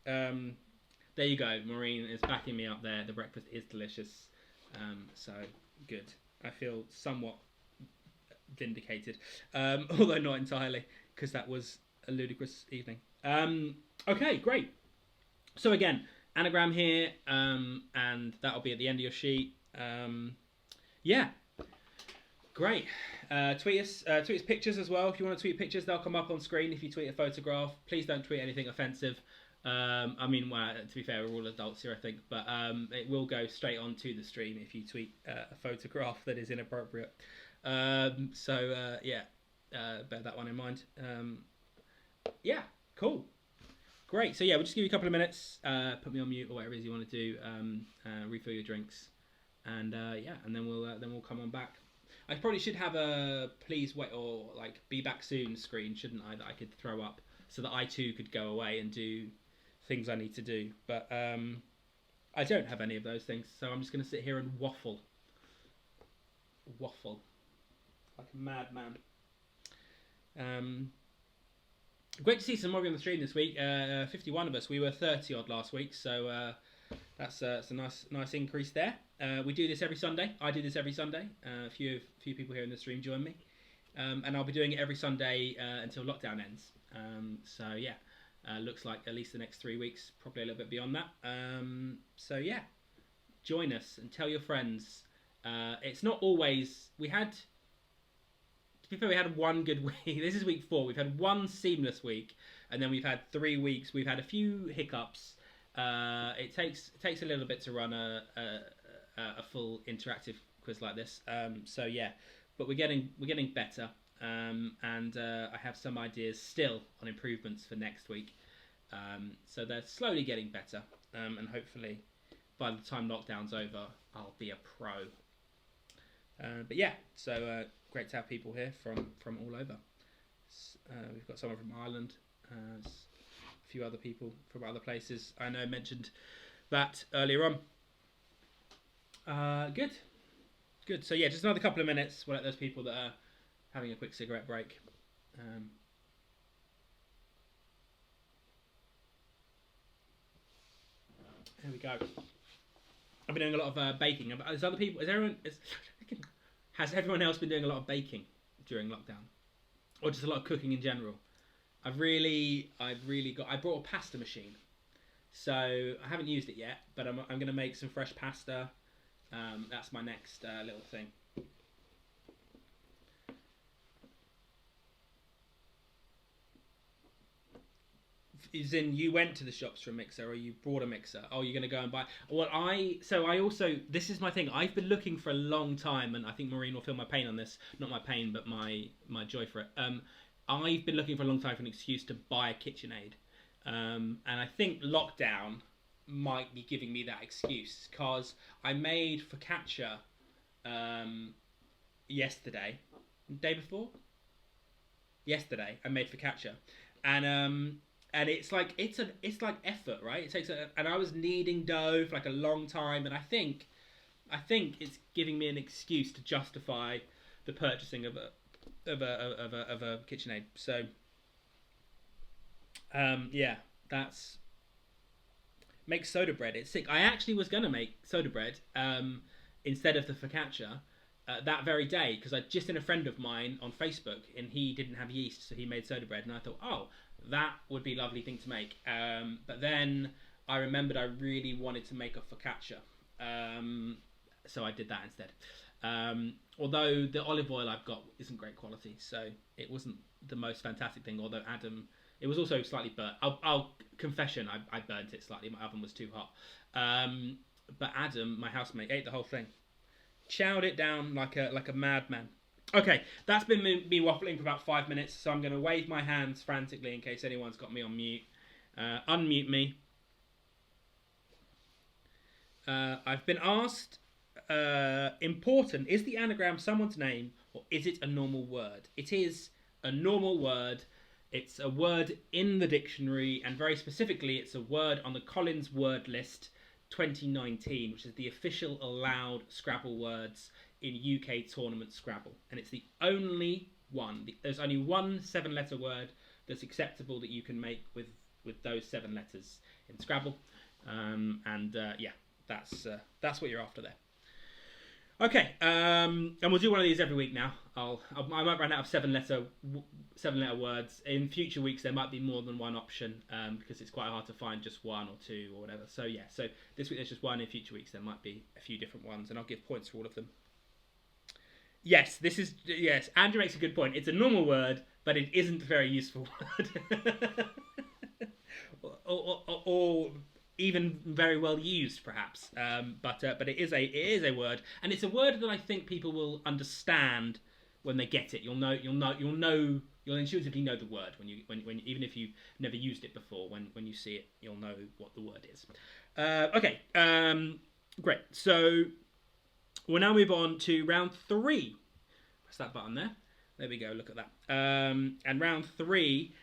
There you go, Maureen is backing me up there. The breakfast is delicious, so good. I feel somewhat vindicated, although not entirely, because that was a ludicrous evening. Okay, great. So again, anagram here, and that'll be at the end of your sheet. Yeah, great. Tweet us pictures as well. If you want to tweet pictures, they'll come up on screen. If you tweet a photograph, please don't tweet anything offensive. I mean, well, to be fair, we're all adults here, I think, but it will go straight onto the stream if you tweet a photograph that is inappropriate. So yeah, bear that one in mind. Yeah, cool. Great. So yeah, we'll just give you a couple of minutes. Put me on mute or whatever it is you want to do. Refill your drinks, and yeah, and then we'll come on back. I probably should have a please wait or like be back soon screen, shouldn't I? That I could throw up so that I too could go away and do things I need to do. But I don't have any of those things, so I'm just going to sit here and waffle like a madman. Great to see some more of you on the stream this week. 51 of us. We were 30 odd last week, so that's a nice increase there. We do this every Sunday. I do this every Sunday. A few people here in the stream join me, and I'll be doing it every Sunday until lockdown ends. So yeah, looks like at least the next 3 weeks, probably a little bit beyond that. So yeah, join us and tell your friends. It's not always we had. To be fair, we had one good week. This is week 4. We've had one seamless week, and then we've had 3 weeks. We've had a few hiccups. It takes a little bit to run a full interactive quiz like this. So yeah, but we're getting better, and I have some ideas still on improvements for next week. So they're slowly getting better, and hopefully by the time lockdown's over, I'll be a pro. But yeah, so great to have people here from all over. We've got someone from Ireland, a few other people from other places. I know I mentioned that earlier on. Good. So yeah, just another couple of minutes. We'll let those people that are having a quick cigarette break. There we go. I've been doing a lot of baking. There's other people. Is everyone? Has everyone else been doing a lot of baking during lockdown, or just a lot of cooking in general? I brought a pasta machine, so I haven't used it yet, but I'm going to make some fresh pasta. That's my next little thing. Is in you went to the shops for a mixer, or you brought a mixer? Oh, you're going to go and buy. Well, I also, this is my thing. I've been looking for a long time, and I think Maureen will feel my pain on this. Not my pain, but my joy for it. I've been looking for a long time for an excuse to buy a KitchenAid, and I think lockdown might be giving me that excuse, because I made focaccia yesterday, day before. Yesterday, I made focaccia, and it's like effort, right? It takes and I was kneading dough for like a long time, and I think it's giving me an excuse to justify the purchasing of a KitchenAid. So yeah, that's make soda bread. It's sick. I actually was gonna make soda bread instead of the focaccia that very day, because I just seen a friend of mine on Facebook, and he didn't have yeast, so he made soda bread, and I thought, oh, that would be a lovely thing to make. But then I remembered I really wanted to make a focaccia, so I did that instead. Although the olive oil I've got isn't great quality, so it wasn't the most fantastic thing. Although Adam, it was also slightly burnt. I'll confession, I burnt it slightly. My oven was too hot. But Adam, my housemate, ate the whole thing, chowed it down like a madman. Okay, that's been me waffling for about 5 minutes, so I'm going to wave my hands frantically in case anyone's got me on mute. Unmute me. I've been asked, important, is the anagram someone's name, or is it a normal word? It is a normal word. It's a word in the dictionary, and very specifically, it's a word on the Collins Word List 2019, which is the official allowed Scrabble words in UK tournament Scrabble, and it's the only one. There's only one 7-letter word that's acceptable that you can make with those 7 letters in Scrabble, yeah, that's what you're after there. Okay, and we'll do one of these every week now. I might run out of 7-letter words. In future weeks, there might be more than one option, because it's quite hard to find just one or two or whatever. So yeah, so this week there's just one. In future weeks, there might be a few different ones, and I'll give points for all of them. Yes, Andrew makes a good point. It's a normal word, but it isn't a very useful word. or even very well used, perhaps. But it is a word, and it's a word that I think people will understand when they get it. You'll intuitively know the word when even if you've never used it before. When you see it, you'll know what the word is. Okay, great. So we'll now move on to round 3. Press that button there. There we go. Look at that. And round 3,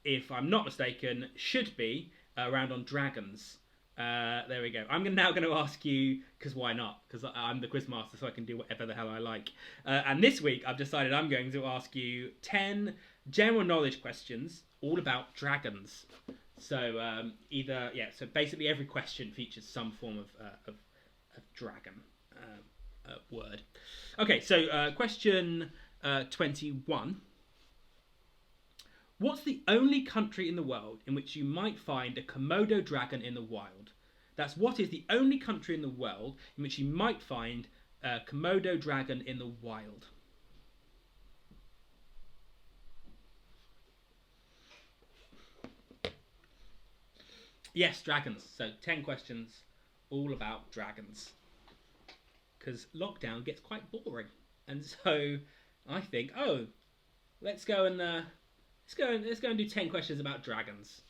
if I'm not mistaken, should be a round on dragons. There we go. I'm now going to ask you, because why not? Because I'm the quizmaster, so I can do whatever the hell I like. And this week, I've decided I'm going to ask you 10 general knowledge questions all about dragons. So so basically every question features some form of dragon word. Okay, so question 21. What's the only country in the world in which you might find a Komodo dragon in the wild? That's what is the only country in the world in which you might find a Komodo dragon in the wild? Yes, dragons. So 10 questions all about dragons. Because lockdown gets quite boring. And so I think, let's go and do 10 questions about dragons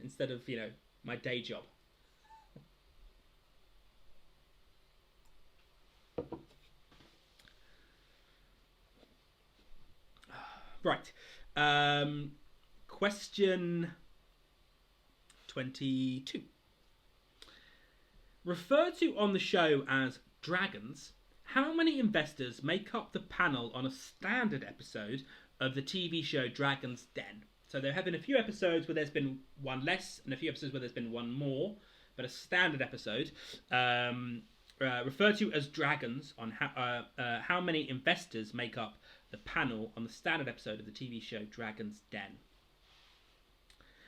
instead of, my day job. Right. Question 22. Referred to on the show as dragons, how many investors make up the panel on a standard episode of the TV show Dragon's Den? So there have been a few episodes where there's been one less and a few episodes where there's been one more, but a standard episode referred to as dragons on how many investors make up the panel on the standard episode of the TV show Dragon's Den.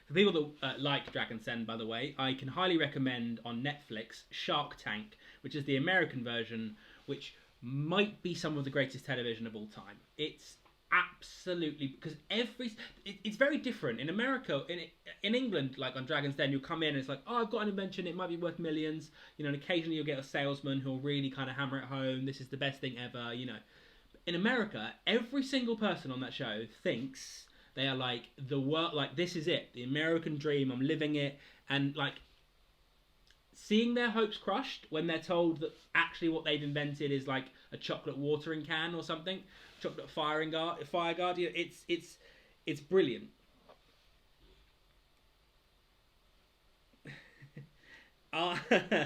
For people that like Dragon's Den, by the way, I can highly recommend on Netflix Shark Tank, which is the American version, which might be some of the greatest television of all time. It's absolutely, because it's very different in America. In England, like on Dragon's Den, you'll come in and it's like, oh, I've got an invention, it might be worth millions, you know, and occasionally you'll get a salesman who'll really kind of hammer it home, this is the best thing ever, you know. In America, every single person on that show thinks they are like the world, like this is it, the American dream, I'm living it. And like seeing their hopes crushed when they're told that actually what they've invented is like a chocolate watering can or something, chocolate fire guard. It's brilliant. Why are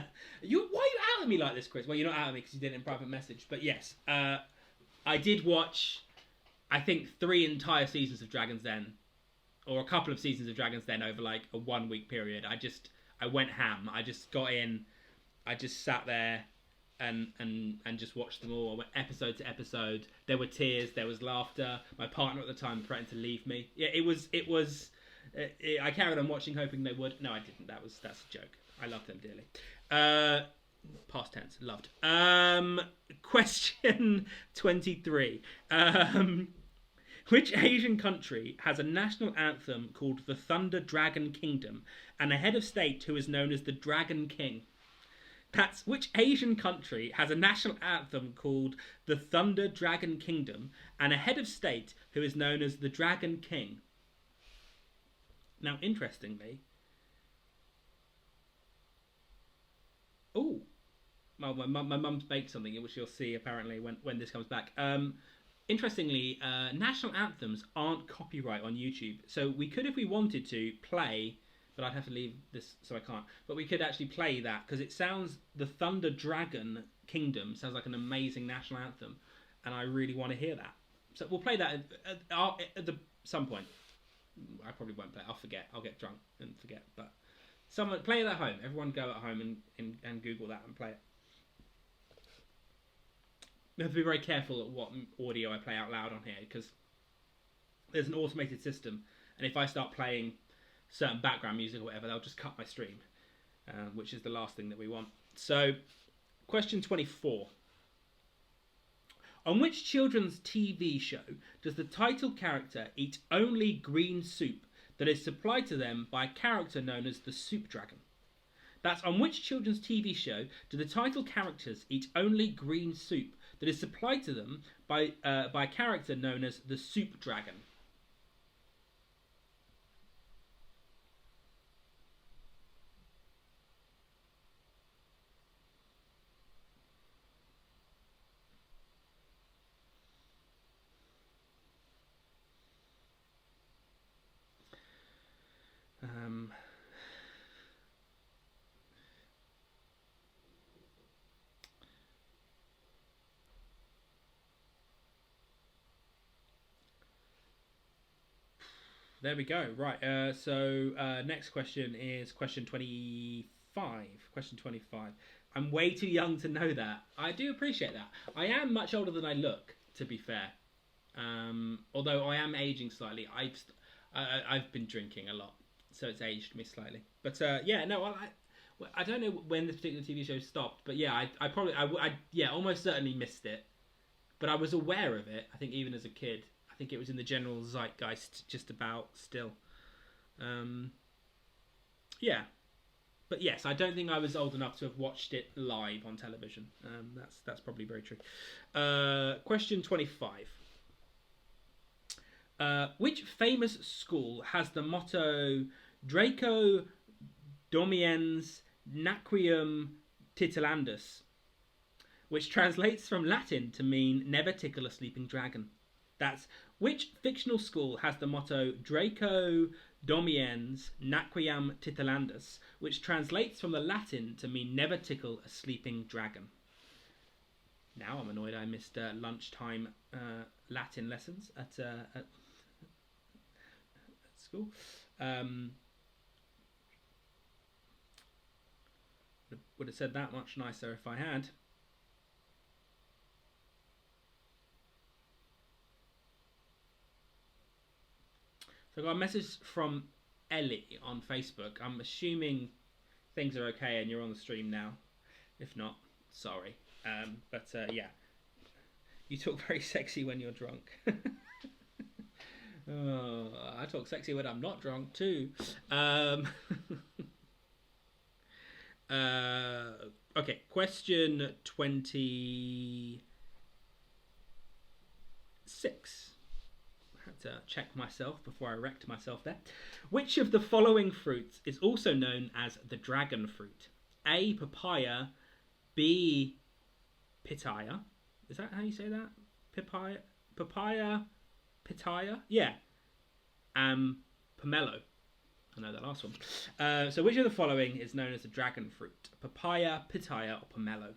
you out at me like this, Chris? Well, you're not out at me because you did it in private message. But yes, I did watch, I think, 3 entire seasons of Dragon's Den, or a couple of seasons of Dragon's Den over like a 1 week period. I went ham. I just got in. I just sat there and just watched them all. I went episode to episode. There were tears. There was laughter. My partner at the time threatened to leave me. Yeah, it was. I carried on watching, hoping they would. No, I didn't. That's a joke. I loved them dearly. Past tense, loved. Question 23. Which Asian country has a national anthem called the Thunder Dragon Kingdom and a head of state who is known as the Dragon King? Which Asian country has a national anthem called the Thunder Dragon Kingdom and a head of state who is known as the Dragon King? Now, interestingly, well, my mum's baked something, which you'll see apparently when this comes back. Interestingly, national anthems aren't copyright on YouTube. So we could, if we wanted to, play, but I'd have to leave this, so I can't. But we could actually play that, because it sounds, the Thunder Dragon Kingdom sounds like an amazing national anthem, and I really want to hear that. So we'll play that at some point. I probably won't play it. I'll forget. I'll get drunk and forget. But someone play it at home. Everyone go at home and Google that and play it. I have to be very careful at what audio I play out loud on here, because there's an automated system, and if I start playing certain background music or whatever, they'll just cut my stream, which is the last thing that we want. So, question 24. On which children's TV show does the title character eat only green soup that is supplied to them by a character known as the Soup Dragon? That's on which children's TV show do the title characters eat only green soup that is supplied to them by a character known as the Soup Dragon? There we go. Right. So next question is question 25. Question 25. I'm way too young to know that. I do appreciate that. I am much older than I look, to be fair. Although I am aging slightly. I've been drinking a lot, so it's aged me slightly. But yeah, no, I don't know when this particular TV show stopped, but yeah, I almost certainly missed it. But I was aware of it, I think, even as a kid. I think it was in the general zeitgeist just about still. Yeah. But yes, I don't think I was old enough to have watched it live on television. That's probably very true. Question 25. Which famous school has the motto Draco Domiens Naquium Titilandus, which translates from Latin to mean never tickle a sleeping dragon? That's which fictional school has the motto Draco Domiens Naquiam Titilandus, which translates from the Latin to mean never tickle a sleeping dragon? Now I'm annoyed I missed lunchtime Latin lessons at school. Would have said that much nicer if I had. So I got a message from Ellie on Facebook. I'm assuming things are okay and you're on the stream now. If not, sorry. But yeah, you talk very sexy when you're drunk. Oh, I talk sexy when I'm not drunk too. Okay, question 26. I had to check myself before I wrecked myself there. Which of the following fruits is also known as the dragon fruit? A. Papaya. B. Pitaya. Is that how you say that? Papaya. Pitaya? Yeah. Pomelo. I know that last one. So which of the following is known as the dragon fruit? Papaya, pitaya, or pomelo?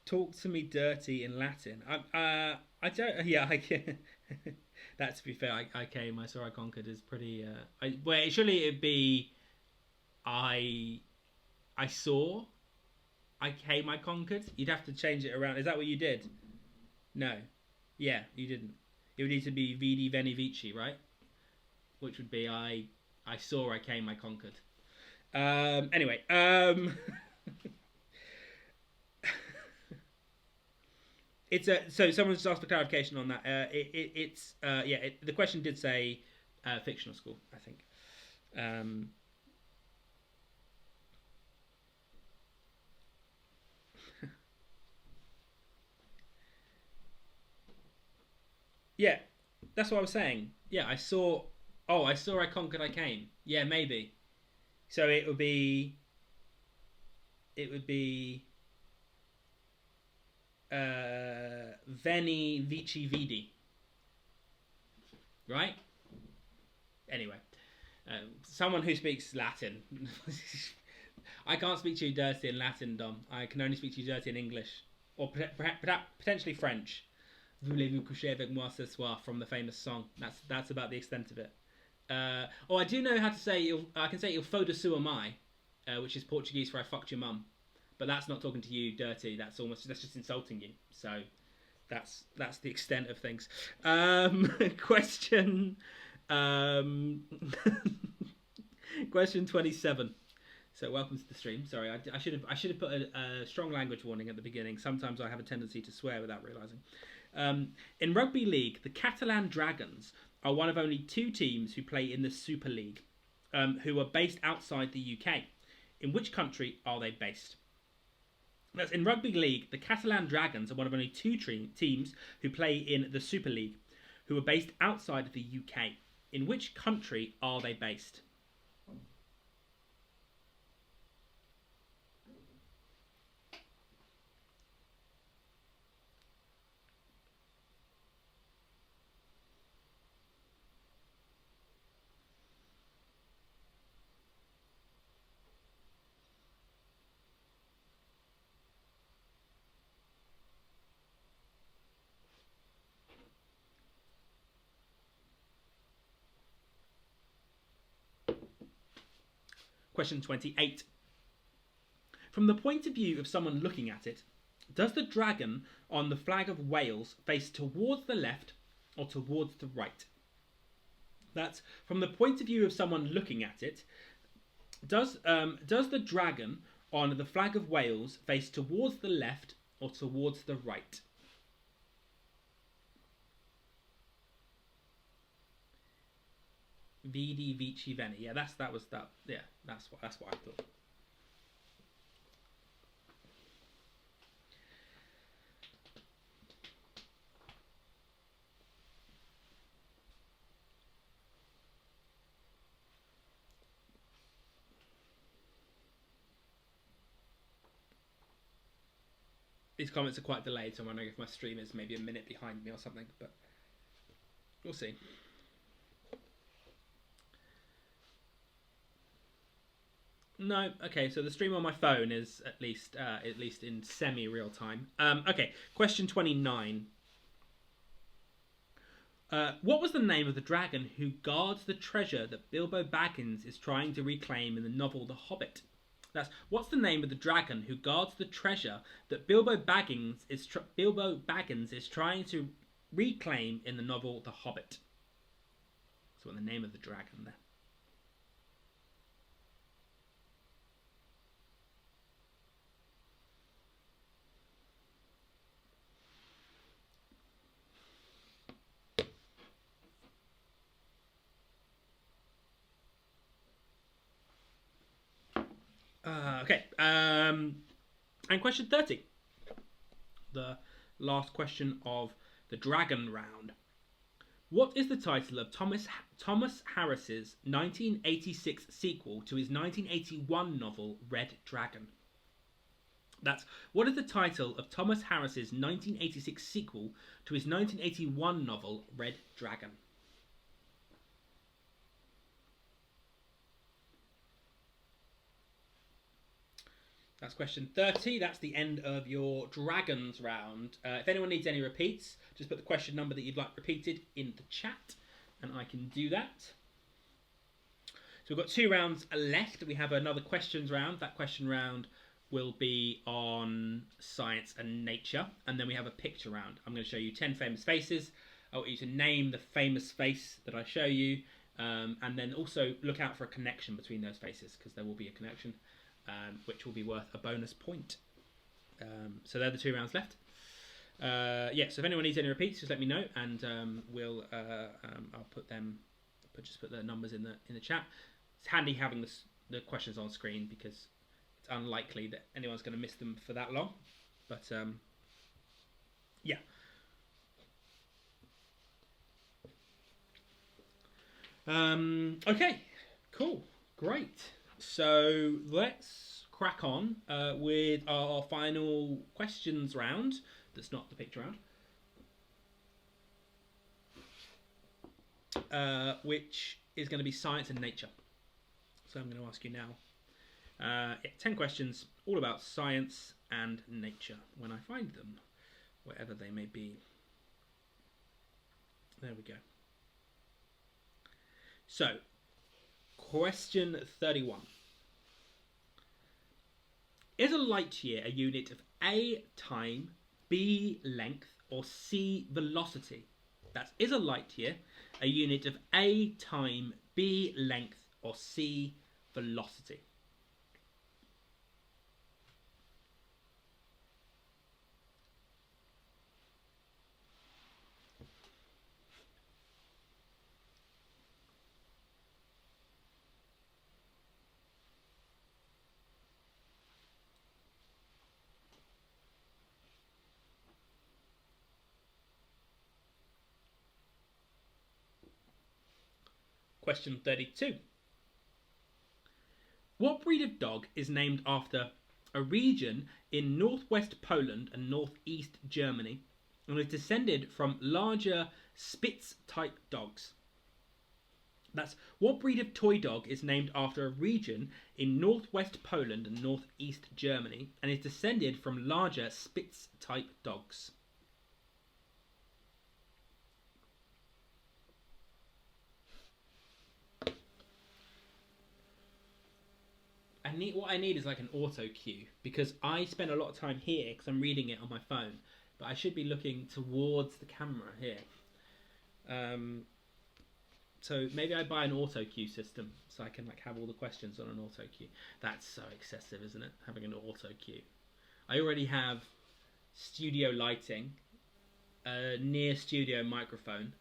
Talk to me dirty in Latin. I don't. Yeah, I can. That, to be fair, I came. I saw. I conquered. Is pretty. Well, surely it'd be. I saw. I came. I conquered. You'd have to change it around. Is that what you did? No. Yeah, you didn't. It would need to be Vidi Veni Vici, right? Which would be I saw. I came. I conquered. Anyway. It's so someone just asked for clarification on that. The question did say fictional school, I think. Yeah, that's what I was saying. Yeah, I saw. Oh, I saw. I conquered. I came. Yeah, maybe. So it would be. It would be. Veni Vici Vidi. Right? Anyway. Someone who speaks Latin. I can't speak to you dirty in Latin, Dom. I can only speak to you dirty in English. Or potentially French. Voulez-vous coucher avec moi ce soir, from the famous song. That's about the extent of it. I do know how to say, I can say il faut de sua mai, which is Portuguese for I fucked your mum. But that's not talking to you dirty. That's just insulting you. So that's the extent of things. Question 27. So welcome to the stream. Sorry, I should have put a strong language warning at the beginning. Sometimes I have a tendency to swear without realising. In rugby league, the Catalan Dragons are one of only 2 teams who play in the Super League, who are based outside the UK. In which country are they based? That's in rugby league, the Catalan Dragons are one of only 2 teams who play in the Super League, who are based outside of the UK. In which country are they based? Question 28. From the point of view of someone looking at it, does the dragon on the flag of Wales face towards the left or towards the right? That's from the point of view of someone looking at it. Does the dragon on the flag of Wales face towards the left or towards the right? Vidi Vici Veni. Yeah, that's what I thought. These comments are quite delayed, so I'm wondering if my stream is maybe a minute behind me or something, but we'll see. No, okay. So the stream on my phone is at least in semi-real time. Okay, question 29. What was the name of the dragon who guards the treasure that Bilbo Baggins is trying to reclaim in the novel The Hobbit? What's the name of the dragon who guards the treasure that Bilbo Baggins is trying to reclaim in the novel The Hobbit? So, what the name of the dragon there? Okay, and question 30. The last question of the Dragon Round. What is the title of Thomas Harris's 1986 sequel to his 1981 novel Red Dragon? What is the title of Thomas Harris's 1986 sequel to his 1981 novel Red Dragon? That's question 30. That's the end of your Dragons round. If anyone needs any repeats, just put the question number that you'd like repeated in the chat, and I can do that. So we've got 2 rounds left. We have another questions round. That question round will be on science and nature. And then we have a picture round. I'm going to show you 10 famous faces. I want you to name the famous face that I show you. And then also look out for a connection between those faces, because there will be a connection. Which will be worth a bonus point. So they're the 2 rounds left. Yeah, so if anyone needs any repeats, just let me know, and I'll put the numbers in the chat. It's handy having the questions on screen, because it's unlikely that anyone's going to miss them for that long. But yeah. Okay, cool, great. So let's crack on with our final questions round. That's not the picture round. Which is going to be science and nature. So I'm going to ask you now 10 questions all about science and nature when I find them, wherever they may be. There we go. So, question 31. Is a light year a unit of A, time, B, length, or C, velocity? Is a light year a unit of A, time, B, length, or C, velocity? Question 32. What breed of dog is named after a region in northwest Poland and northeast Germany and is descended from larger Spitz-type dogs? What breed of toy dog is named after a region in northwest Poland and northeast Germany and is descended from larger Spitz-type dogs? What I need is like an auto cue, because I spend a lot of time here because I'm reading it on my phone, but I should be looking towards the camera here. So maybe I buy an auto cue system so I can like have all the questions on an auto cue. That's so excessive, isn't it? Having an auto cue. I already have studio lighting, a near studio microphone.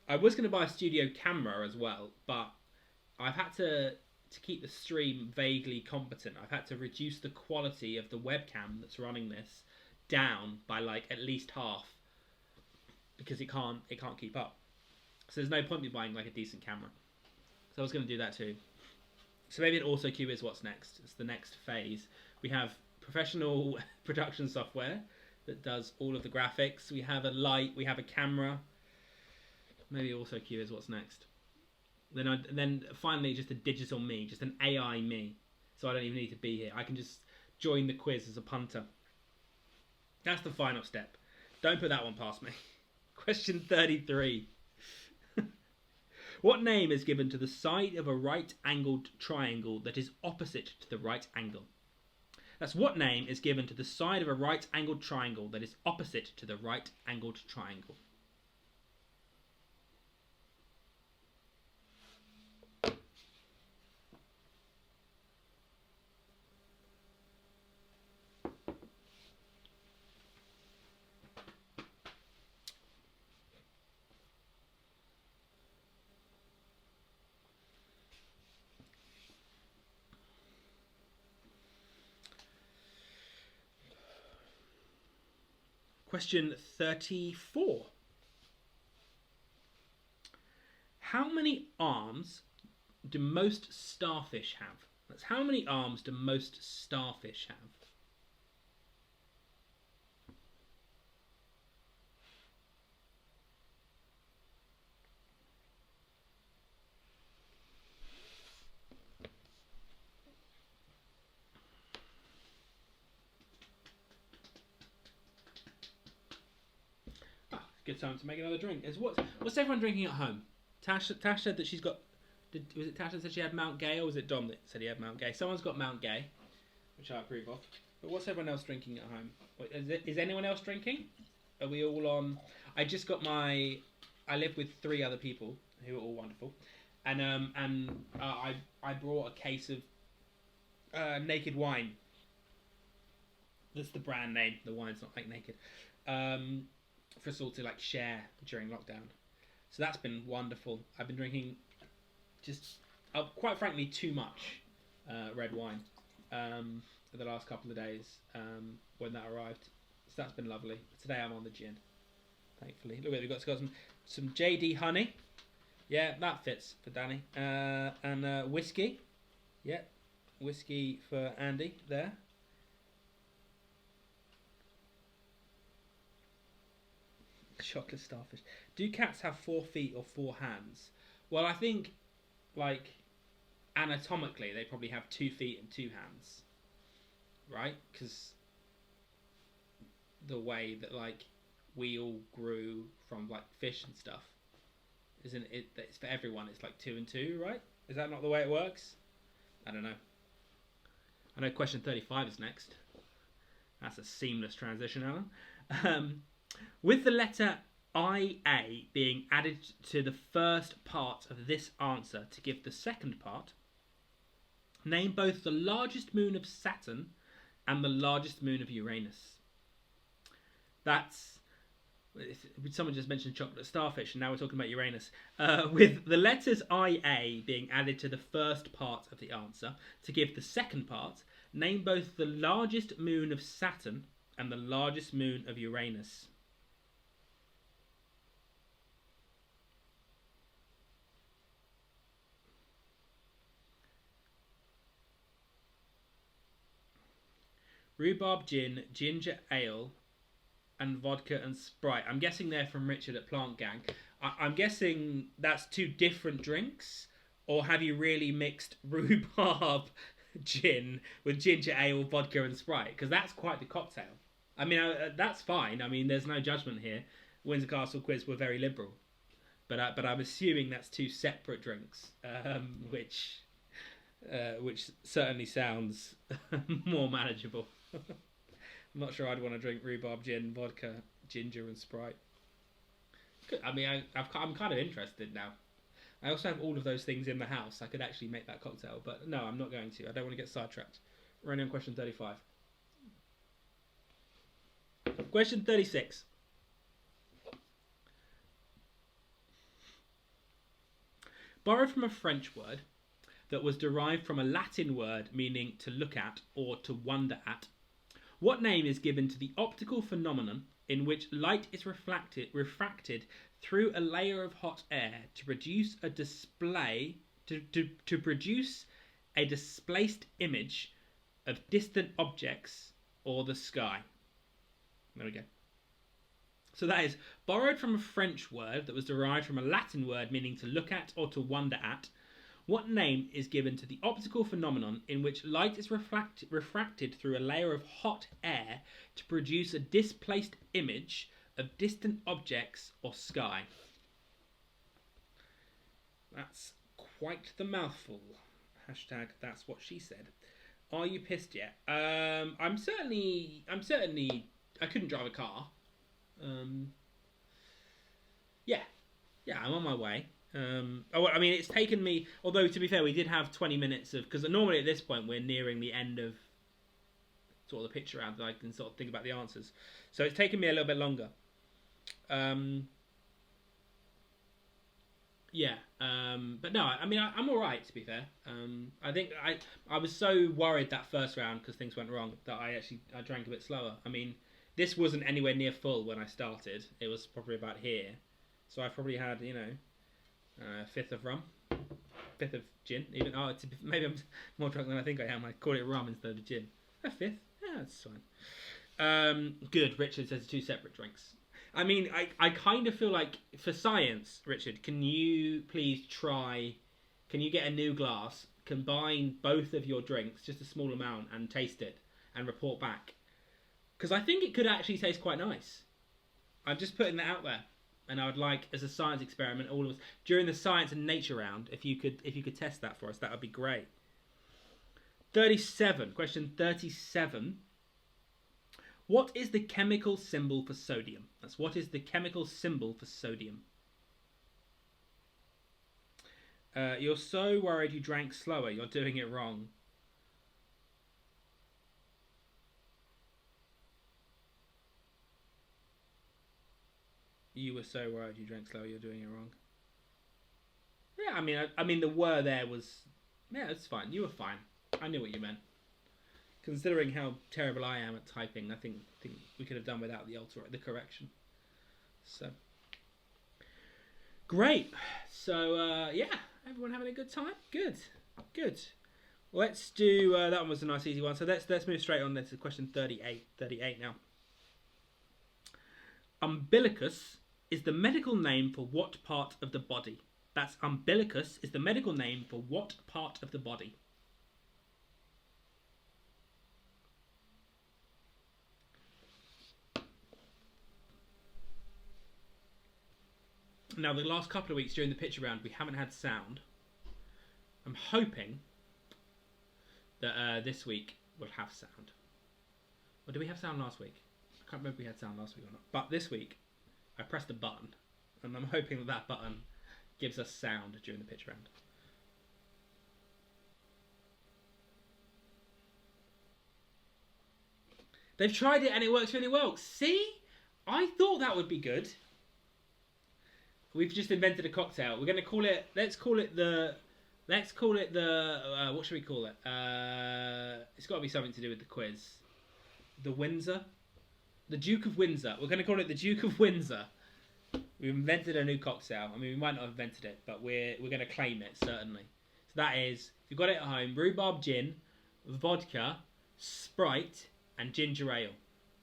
I was going to buy a studio camera as well, but I've had to keep the stream vaguely competent, I've had to reduce the quality of the webcam that's running this down by like at least half, because it can't keep up. So there's no point in me buying like a decent camera. So I was going to do that too. So maybe an auto cue is what's next. It's the next phase. We have professional production software that does all of the graphics. We have a light. We have a camera. Maybe auto cue is what's next. Then finally just a digital me, just an AI me. So I don't even need to be here. I can just join the quiz as a punter. That's the final step. Don't put that one past me. Question 33. What name is given to the side of a right-angled triangle that is opposite to the right angle? That's what name is given to the side of a right-angled triangle that is opposite to the right-angled triangle. Question 34. How many arms do most starfish have? That's how many arms do most starfish have? Good time to make another drink. What's everyone drinking at home? Tash said that she's got. Was it Tash that said she had Mount Gay, or was it Dom that said he had Mount Gay? Someone's got Mount Gay, which I approve of. But what's everyone else drinking at home? Is anyone else drinking? Are we all on? I just got my. I live with 3 other people who are all wonderful, and I brought a case of Naked Wine. That's the brand name. The wine's not like Naked. For us all to like share during lockdown, so that's been wonderful. I've been drinking just quite frankly too much red wine for the last couple of days when that arrived, so that's been lovely. Today I'm on the gin, thankfully. Look at it, we've got some JD honey, yeah, that fits for Danny, and whiskey, yeah, whiskey for Andy there. Chocolate starfish. Do cats have 4 feet or 4 hands? Well, I think, like, anatomically, they probably have 2 feet and 2 hands, right? Because the way that, like, we all grew from, like, fish and stuff, isn't it? It's for everyone. It's like 2 and 2, right? Is that not the way it works? I don't know. I know question 35 is next. That's a seamless transition, Alan. With the letter IA being added to the first part of this answer to give the second part, name both the largest moon of Saturn and the largest moon of Uranus. That's... Someone just mentioned chocolate starfish, and now we're talking about Uranus. With the letters IA being added to the first part of the answer to give the second part, name both the largest moon of Saturn and the largest moon of Uranus. Rhubarb gin, ginger ale, and vodka and Sprite. I'm guessing they're from Richard at Plant Gang. I'm guessing that's 2 different drinks, or have you really mixed rhubarb gin with ginger ale, vodka and Sprite? Because that's quite the cocktail. I mean, that's fine. I mean, there's no judgment here. Windsor Castle quiz were very liberal, but I'm assuming that's 2 separate drinks, which certainly sounds more manageable. I'm not sure I'd want to drink rhubarb gin, vodka, ginger and Sprite. I mean, I'm kind of interested now. I also have all of those things in the house. I could actually make that cocktail, but no, I'm not going to. I don't want to get sidetracked. We're only on question 35. Question 36. Borrowed from a French word that was derived from a Latin word meaning to look at or to wonder at, what name is given to the optical phenomenon in which light is refracted through a layer of hot air to produce a produce a displaced image of distant objects or the sky? There we go. So that is borrowed from a French word that was derived from a Latin word meaning to look at or to wonder at. What name is given to the optical phenomenon in which light is refracted through a layer of hot air to produce a displaced image of distant objects or sky. That's quite the mouthful. Hashtag that's what she said. Are you pissed yet? I'm certainly. I couldn't drive a car. Yeah, I'm on my way. I mean, it's taken me. Although to be fair, we did have 20 minutes of because normally at this point we're nearing the end of sort of the picture round, that I can sort of think about the answers. So it's taken me a little bit longer. But no, I mean, I'm all right, to be fair. I think I was so worried that first round because things went wrong that I drank a bit slower. I mean, this wasn't anywhere near full when I started. It was probably about here. So I probably had, a fifth of rum, fifth of gin. Even maybe I'm more drunk than I think I am. I call it rum instead of gin. A fifth, yeah, that's fine. Good. Richard says 2 separate drinks. I mean, I kind of feel like for science, Richard, can you please try? Can you get a new glass, combine both of your drinks, just a small amount, and taste it and report back? Because I think it could actually taste quite nice. I'm just putting that out there. And I would like, as a science experiment, all of us during the science and nature round, if you could test that for us, that would be great. 37, question 37. What is the chemical symbol for sodium? That's what is the chemical symbol for sodium? You're so worried you drank slower. You're doing it wrong. You were so worried you drank slow. You're doing it wrong. Yeah, I mean, the "were" there was, yeah, it's fine. You were fine. I knew what you meant. Considering how terrible I am at typing, I think we could have done without the correction. So, great. So yeah, everyone having a good time. Good. Let's do that one was a nice easy one. So let's move straight on to question 38. 38 now. Umbilicus is the medical name for what part of the body? That's umbilicus is the medical name for what part of the body? Now, the last couple of weeks during the picture round, we haven't had sound. I'm hoping that this week we'll have sound. Or did we have sound last week? I can't remember if we had sound last week or not. But this week, I pressed a button, and I'm hoping that button gives us sound during the pitch round. They've tried it and it works really well. See? I thought that would be good. We've just invented a cocktail. We're going to call it. Let's call it the. What should we call it? It's got to be something to do with the quiz. The Windsor. The Duke of Windsor. We're going to call it the Duke of Windsor. We've invented a new cocktail. I mean, we might not have invented it, but we're going to claim it, certainly. So that is, if you've got it at home, rhubarb gin, vodka, Sprite, and ginger ale.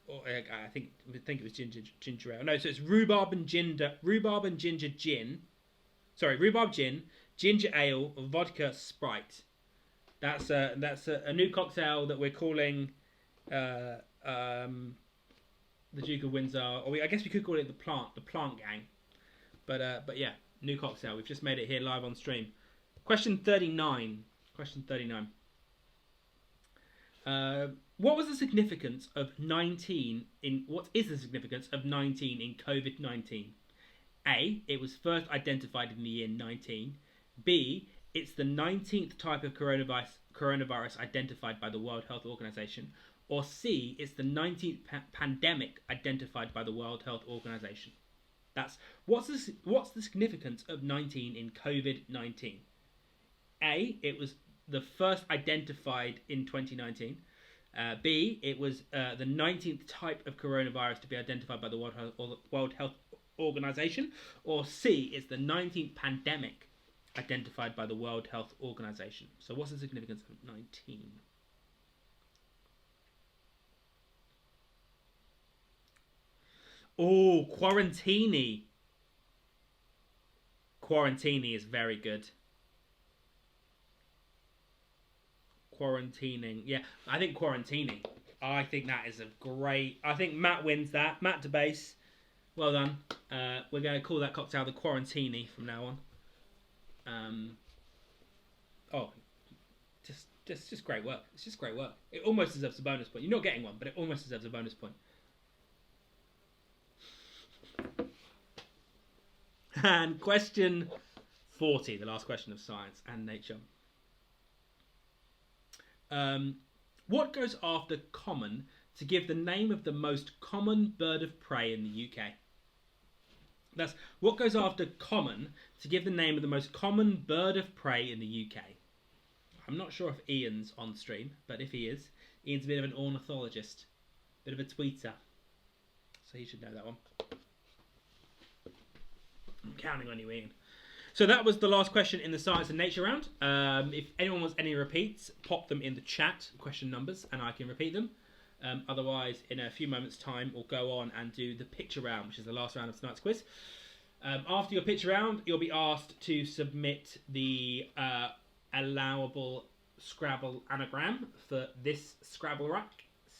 Or I think it was ginger ale. No, so it's rhubarb and ginger gin. Sorry, rhubarb gin, ginger ale, vodka, Sprite. That's a new cocktail that we're calling the Duke of Windsor, or I guess we could call it the Plant Gang. But yeah, new cocktail. We've just made it here live on stream. Question 39. What is the significance of 19 in COVID-19? A, it was first identified in the year 19. B, it's the 19th type of coronavirus identified by the World Health Organization. Or C, it's the 19th pandemic identified by the World Health Organization. That's what's the significance of 19 in COVID-19? A, it was the first identified in 2019. B, it was the 19th type of coronavirus to be identified by the World Health Organization. Or C, it's the 19th pandemic identified by the World Health Organization. So what's the significance of 19? Oh, quarantini. Quarantini is very good. Quarantining. Yeah, I think quarantini. I think that is a great... I think Matt wins that. Matt DeBase. Well done. We're going to call that cocktail the Quarantini from now on. Oh, just great work. It's just great work. It almost deserves a bonus point. You're not getting one, but it almost deserves a bonus point. And question 40, the last question of science and nature. What goes after common to give the name of the most common bird of prey in the UK? That's what goes after common to give the name of the most common bird of prey in the UK. I'm not sure if Ian's on stream, but if he is, Ian's a bit of an ornithologist, bit of a tweeter, so he should know that one. I'm counting on you, Ian. So that was the last question in the science and nature round. If anyone wants any repeats, pop them in the chat, question numbers, and I can repeat them. Otherwise, in a few moments' time, we'll go on and do the picture round, which is the last round of tonight's quiz. After your picture round, you'll be asked to submit the allowable Scrabble anagram for this Scrabble rack.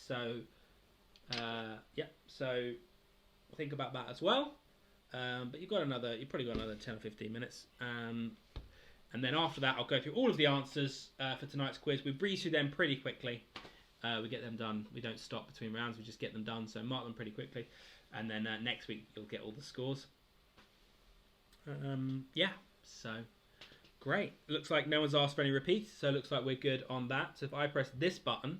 So, so think about that as well. But you've probably got another 10 or 15 minutes. And then after that, I'll go through all of the answers for tonight's quiz. We breeze through them pretty quickly. We get them done. We don't stop between rounds. We just get them done. So mark them pretty quickly. And then next week, you'll get all the scores. So great. It looks like no one's asked for any repeats. So it looks like we're good on that. So if I press this button.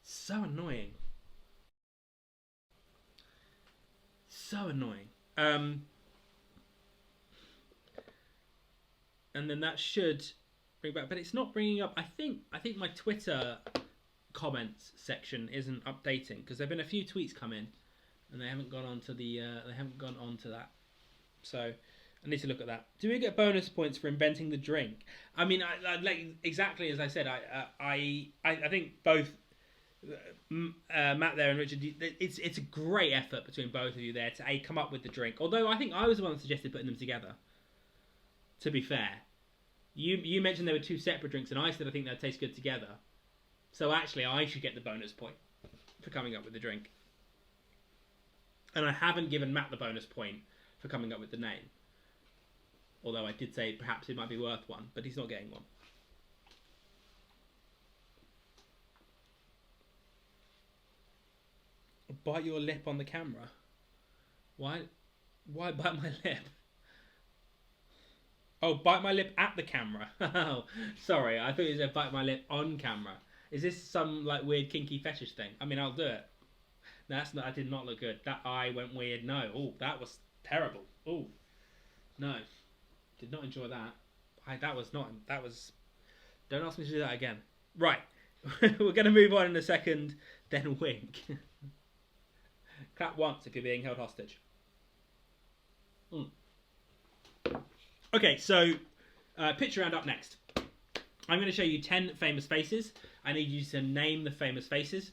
So annoying. So annoying. And then that should bring back, but it's not bringing up. I think my Twitter comments section isn't updating because there've been a few tweets come in, and they haven't gone on to that. So I need to look at that. Do we get bonus points for inventing the drink? I mean, like exactly as I said. I think both. Matt there and Richard, it's a great effort between both of you there to come up with the drink. Although I think I was the one that suggested putting them together. To be fair, you mentioned there were two separate drinks, and I said I think they'd taste good together. So actually, I should get the bonus point for coming up with the drink. And I haven't given Matt the bonus point for coming up with the name. Although I did say perhaps it might be worth one, but he's not getting one. Bite your lip on the camera. Why bite my lip? Oh, bite my lip at the camera. Oh, sorry. I thought you said bite my lip on camera. Is this some like weird kinky fetish thing? I mean, I'll do it. No, that did not look good. That eye went weird. No. Oh, that was terrible. Oh, no. Did not enjoy that. That was. Don't ask me to do that again. Right. We're going to move on in a second. Then wink. Clap once if you're being held hostage. Okay, so picture round up next. I'm going to show you 10 famous faces. I need you to name the famous faces.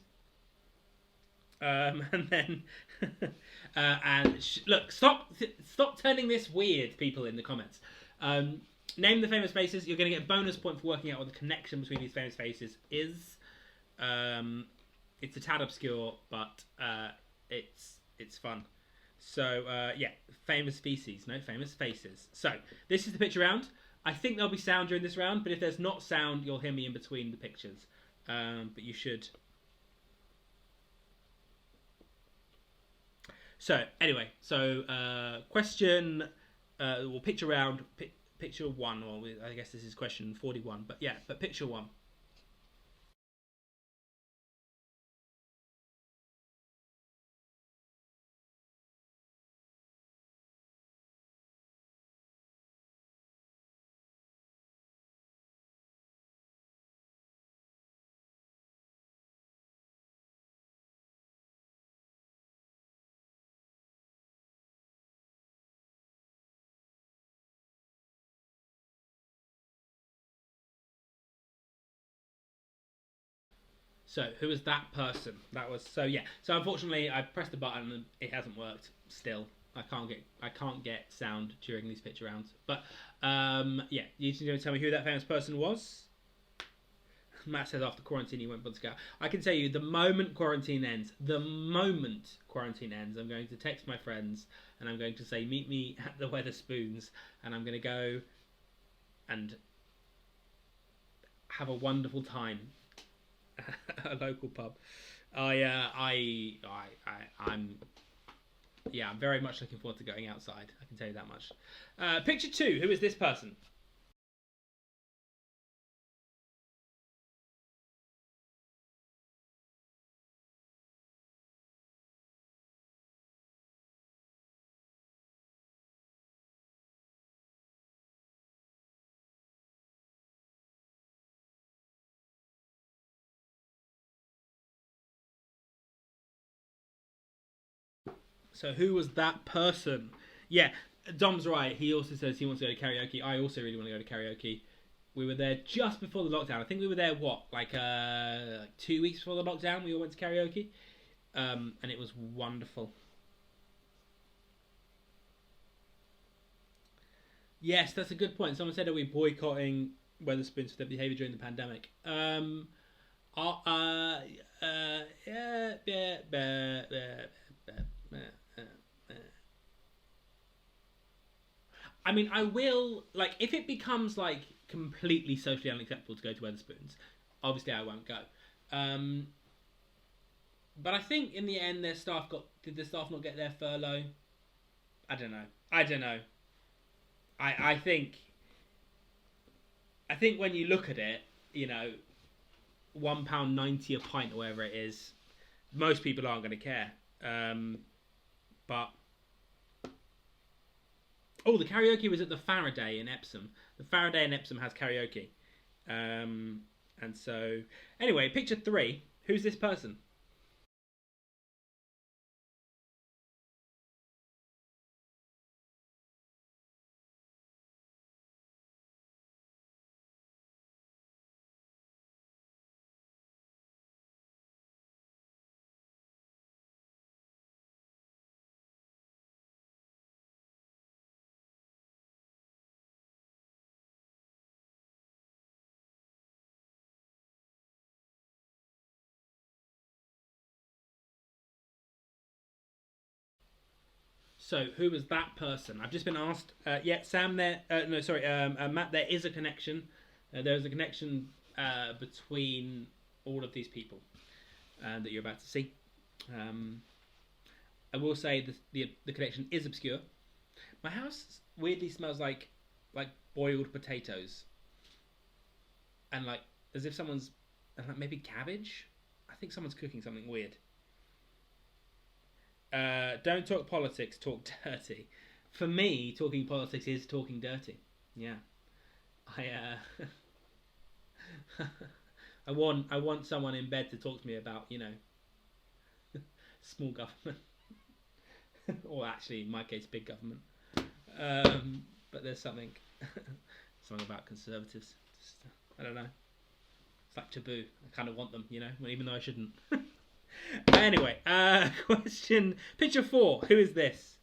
And then, look, stop turning this weird, people in the comments. Name the famous faces. You're going to get a bonus point for working out what the connection between these famous faces is. It's a tad obscure, but it's fun. So famous species, no famous faces. So this is the picture round. I think there'll be sound during this round, but if there's not sound, you'll hear me in between the pictures. But you should. So anyway, question, picture round, picture one, or I guess this is question 41. But picture one. So who is that person? That was so unfortunately I pressed the button and it hasn't worked still. I can't get sound during these picture rounds. But you need to tell me who that famous person was. Matt says after quarantine he won't bother to go out. I can tell you, the moment quarantine ends, I'm going to text my friends and I'm going to say, meet me at the Wetherspoons, and I'm going to go and have a wonderful time at a local pub. I'm very much looking forward to going outside. I can tell you that much. Picture 2. Who is this person? So who was that person? Yeah, Dom's right. He also says he wants to go to karaoke. I also really want to go to karaoke. We were there just before the lockdown. I think we were there, like 2 weeks before the lockdown. We all went to karaoke. And it was wonderful. Yes, that's a good point. Someone said, are we boycotting Wetherspoons for their behaviour during the pandemic? I mean, I will, like, if it becomes, like, completely socially unacceptable to go to Wetherspoons, obviously I won't go. But I think in the end, did the staff not get their furlough? I don't know. I think when you look at it, you know, £1.90 a pint or whatever it is, most people aren't going to care. But the karaoke was at the Faraday in Epsom. The Faraday in Epsom has karaoke. And so, anyway, picture 3. Who's this person? So, who was that person? I've just been asked. Sam, there. Matt, there is a connection. There is a connection between all of these people that you're about to see. I will say the connection is obscure. My house weirdly smells like boiled potatoes, and like as if someone's maybe cabbage. I think someone's cooking something weird. Don't talk politics, talk dirty. For me, talking politics is talking dirty. Yeah, I I want someone in bed to talk to me about, you know, small government, or actually in my case big government. But there's something about conservatives. Just, I don't know. It's like taboo. I kind of want them, you know, even though I shouldn't. Anyway, picture 4. Who is this?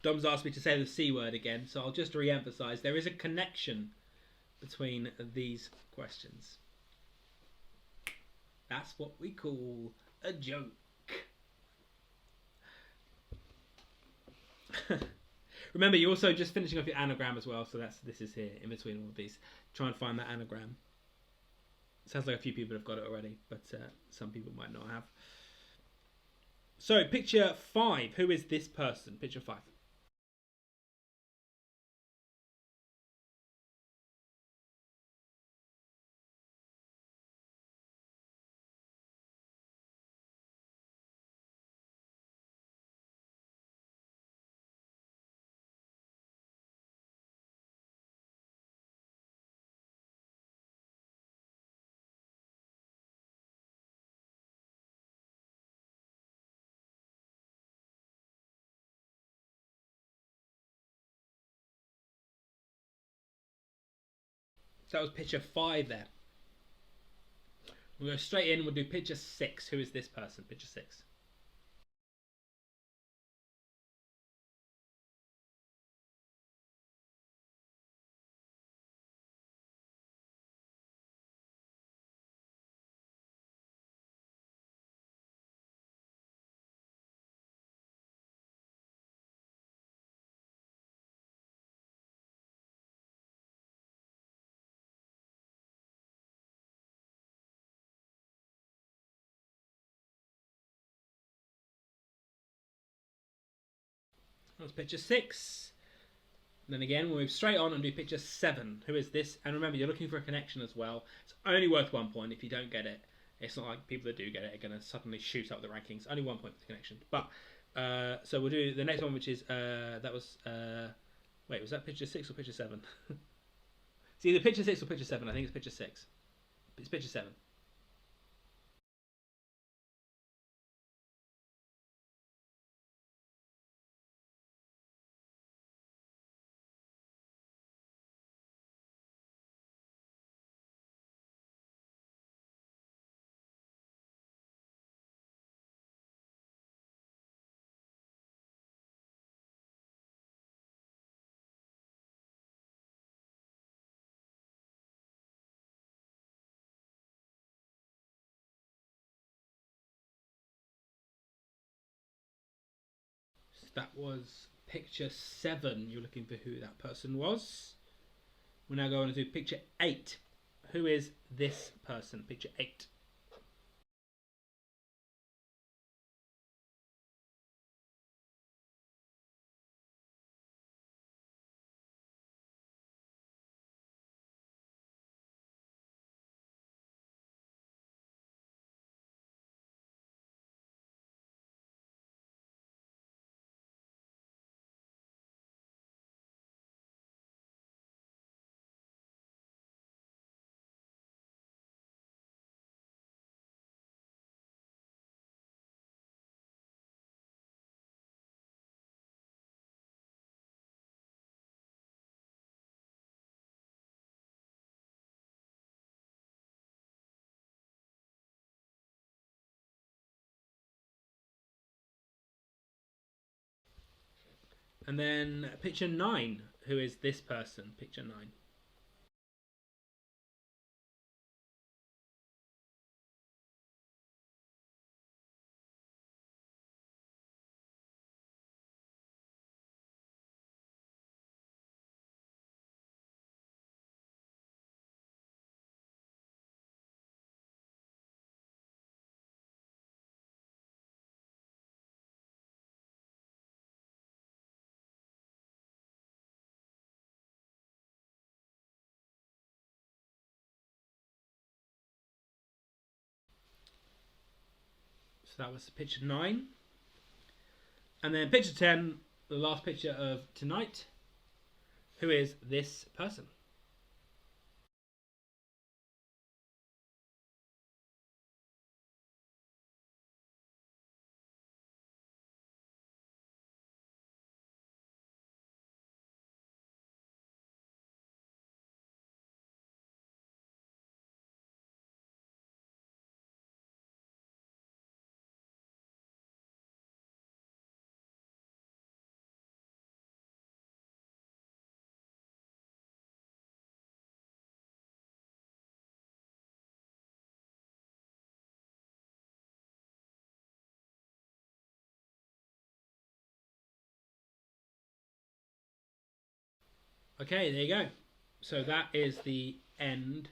Dom's asked me to say the C word again, so I'll just re-emphasise there is a connection between these questions. That's what we call a joke. Remember, you're also just finishing off your anagram as well, so this is here in between all of these. Try and find that anagram. Sounds like a few people have got it already, but some people might not have. So, picture 5. Who is this person? Picture 5. So that was picture 5 there. We'll go straight in. We'll do picture 6. Who is this person? Picture 6. That's picture 6. And then again, we'll move straight on and do picture 7. Who is this? And remember, you're looking for a connection as well. It's only worth 1 point. If you don't get it, it's not like people that do get it are going to suddenly shoot up the rankings. Only 1 point for the connection. But so we'll do the next one, which is that was wait, was that picture 6 or picture 7? It's either picture 6 or picture 7. I think it's picture 6. It's picture 7. That was picture 7. You're looking for who that person was. We're now going to do picture 8. Who is this person? Picture 8. And then picture 9. Who is this person? Picture 9. So that was picture 9. And then picture 10, the last picture of tonight. Who is this person? Okay, there you go. So that is the end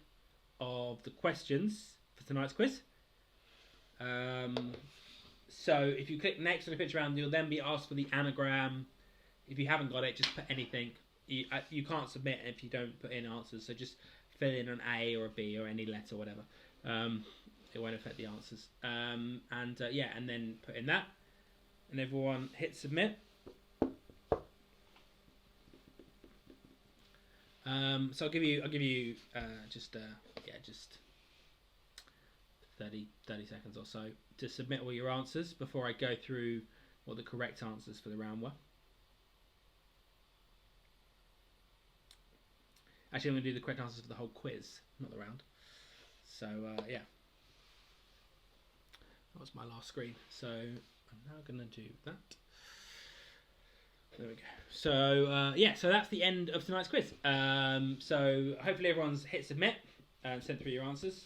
of the questions for tonight's quiz. So if you click next on the picture round, you'll then be asked for the anagram. If you haven't got it, just put anything. You can't submit if you don't put in answers, so just fill in an A or a B or any letter or whatever. It won't affect the answers. Yeah, and then put in that. And everyone hit submit. So I'll give you just 30 seconds or so to submit all your answers before I go through what the correct answers for the round were. Actually, I'm going to do the correct answers for the whole quiz, not the round. So, yeah. That was my last screen. So, I'm now going to do that. There we go. So, yeah, so that's the end of tonight's quiz. So, hopefully everyone's hit submit and sent through your answers.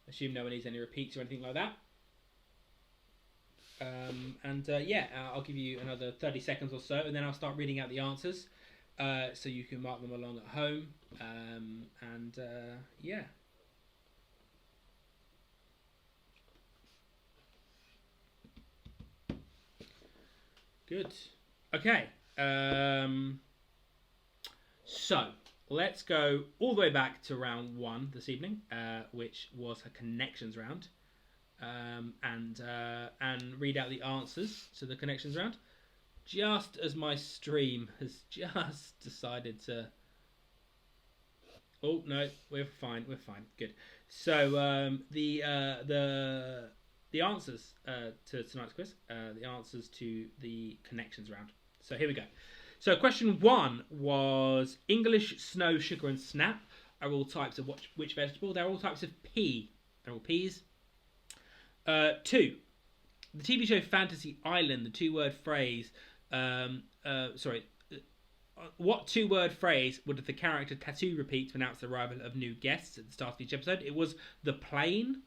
Assume no one needs any repeats or anything like that. Yeah, I'll give you another 30 seconds or so, and then I'll start reading out the answers, so you can mark them along at home. Yeah. Good. Okay. So let's go all the way back to round 1 this evening, which was a connections round. And read out the answers to the connections round, just as my stream has just decided to. Oh no, we're fine. Good. So the answers to tonight's quiz, the answers to the connections round. So here we go. So question 1 was English, snow, sugar, and snap are all types of which vegetable? They're all types of pea. They're all peas. 2. The TV show Fantasy Island, the two-word phrase. What two-word phrase would the character Tattoo repeat to announce the arrival of new guests at the start of each episode? It was the plane.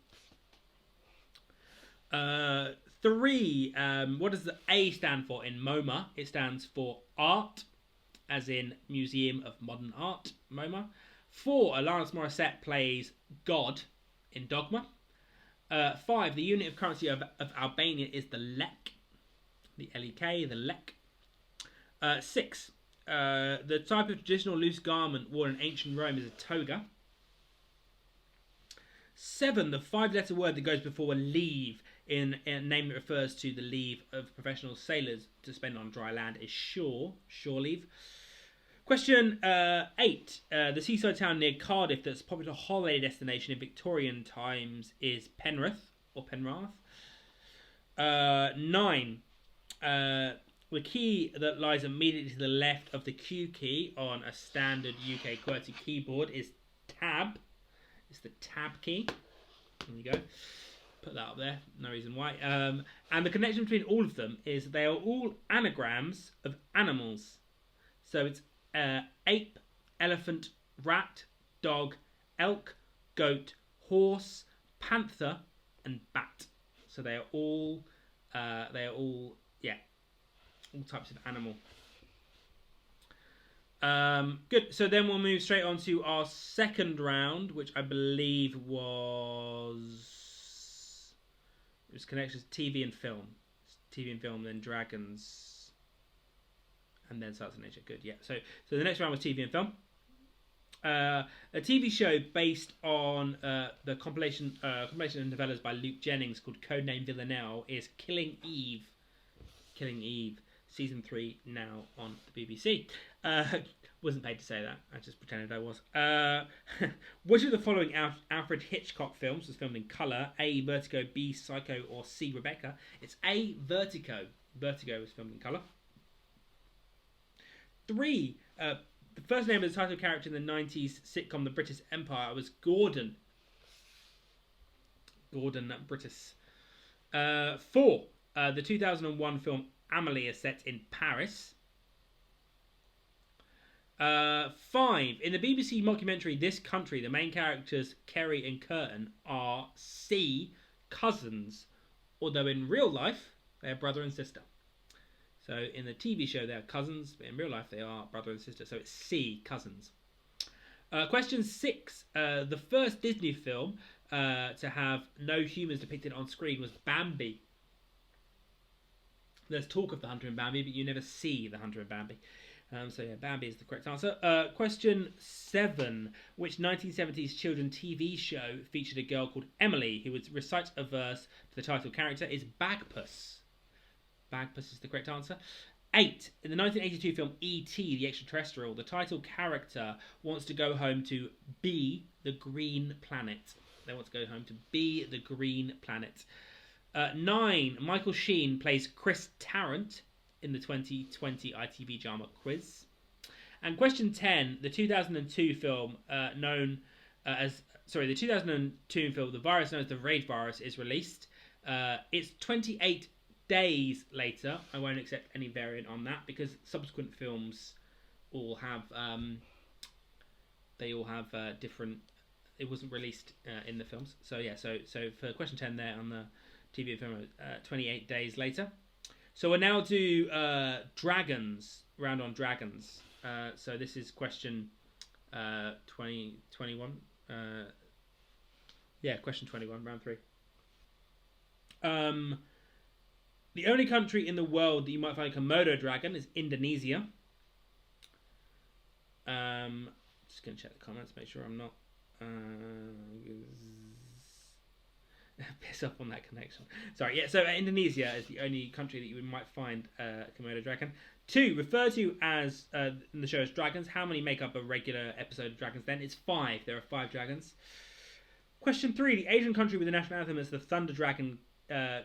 3. What does the A stand for in MoMA? It stands for art, as in Museum of Modern Art, MoMA. 4. Alanis Morissette plays God in Dogma. 5. The unit of currency of Albania is the lek. The LEK, the lek. 6. The type of traditional loose garment worn in ancient Rome is a toga. 7. The 5-letter word that goes before leave in a name that refers to the leave of professional sailors to spend on dry land is shore leave. Question 8. The seaside town near Cardiff that's a popular holiday destination in Victorian times is Penrith or Penrath. 9. The key that lies immediately to the left of the Q key on a standard UK QWERTY keyboard is tab. It's the tab key. There you go. Put that up there. No reason why. And the connection between all of them is they are all anagrams of animals. So it's ape, elephant, rat, dog, elk, goat, horse, panther, and bat. So they are all all types of animal. Good. So then we'll move straight on to our second round, which I believe was connections TV and film. TV and film, then dragons, and then Science and Nature. Good, yeah. So the next round was TV and film. A TV show based on the compilation of novellas by Luke Jennings called Codename Villanelle is Killing Eve. Killing Eve, season 3 now on the BBC. Wasn't paid to say that. I just pretended I was. Which of the following Alfred Hitchcock films was filmed in colour? A. Vertigo, B. Psycho, or C. Rebecca? It's A. Vertigo. Vertigo was filmed in colour. 3. The first name of the title character in the 90s sitcom The British Empire was Gordon. Gordon Brittis. 4. The 2001 film Amelie is set in Paris. 5. In the BBC mockumentary This Country, the main characters Kerry and Curtin are C. cousins, although in real life they are brother and sister. So in the TV show they are cousins, but in real life they are brother and sister. So it's C. cousins. Question 6. The first Disney film to have no humans depicted on screen was Bambi. There's talk of the Hunter and Bambi, but you never see the Hunter and Bambi. So yeah, Bambi is the correct answer. Question 7. Which 1970s children's TV show featured a girl called Emily who would recite a verse for the title character? Is Bagpuss. Bagpuss is the correct answer. 8. In the 1982 film E.T. the Extraterrestrial, the title character wants to go home to B, the Green Planet. They want to go home to B, the Green Planet. 9. Michael Sheen plays Chris Tarrant in the 2020 ITV drama Quiz. And question 10, the 2002 film the 2002 film, the virus known as the Rage virus, is released. It's 28 days later. I won't accept any variant on that because subsequent films all have different. It wasn't released in the films. So yeah, so for question 10 there on the TV film, 28 days later. So we'll now do dragons, round on dragons. So this is question 21. Question 21, round 3. The only country in the world that you might find a Komodo dragon is Indonesia. Just going to check the comments, make sure I'm not piss up on that connection. Sorry, yeah, so Indonesia is the only country that you might find a Komodo dragon. 2, referred to as, in the show as dragons. How many make up a regular episode of Dragons then? It's 5. There are 5 dragons. Question 3, the Asian country with the national anthem is the Thunder Dragon,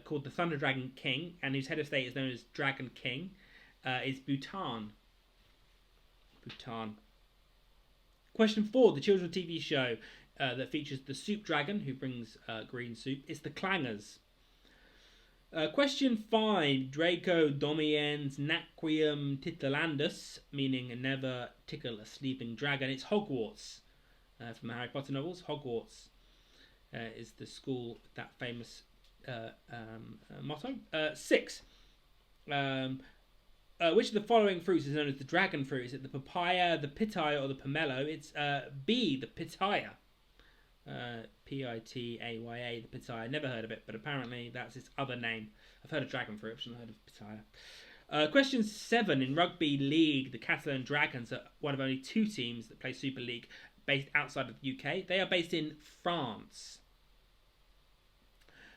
called the Thunder Dragon King, and whose head of state is known as Dragon King, is Bhutan. Bhutan. Question 4, the children's TV show that features the soup dragon who brings green soup is the Clangers. Question 5, Draco Domiens Naquium Titilandus, meaning never tickle a sleeping dragon. It's Hogwarts from the Harry Potter novels. Hogwarts is the school with that famous motto. 6, which of the following fruits is known as the dragon fruit? Is it the papaya, the pitaya, or the pomelo? It's B, the pitaya. Pitaya, the pitaya. Never heard of it, but apparently that's its other name. I've heard of dragon fruit, I've not heard of pitaya. Question 7, in rugby league, the Catalan Dragons are one of only 2 teams that play Super League based outside of the UK. They are based in France.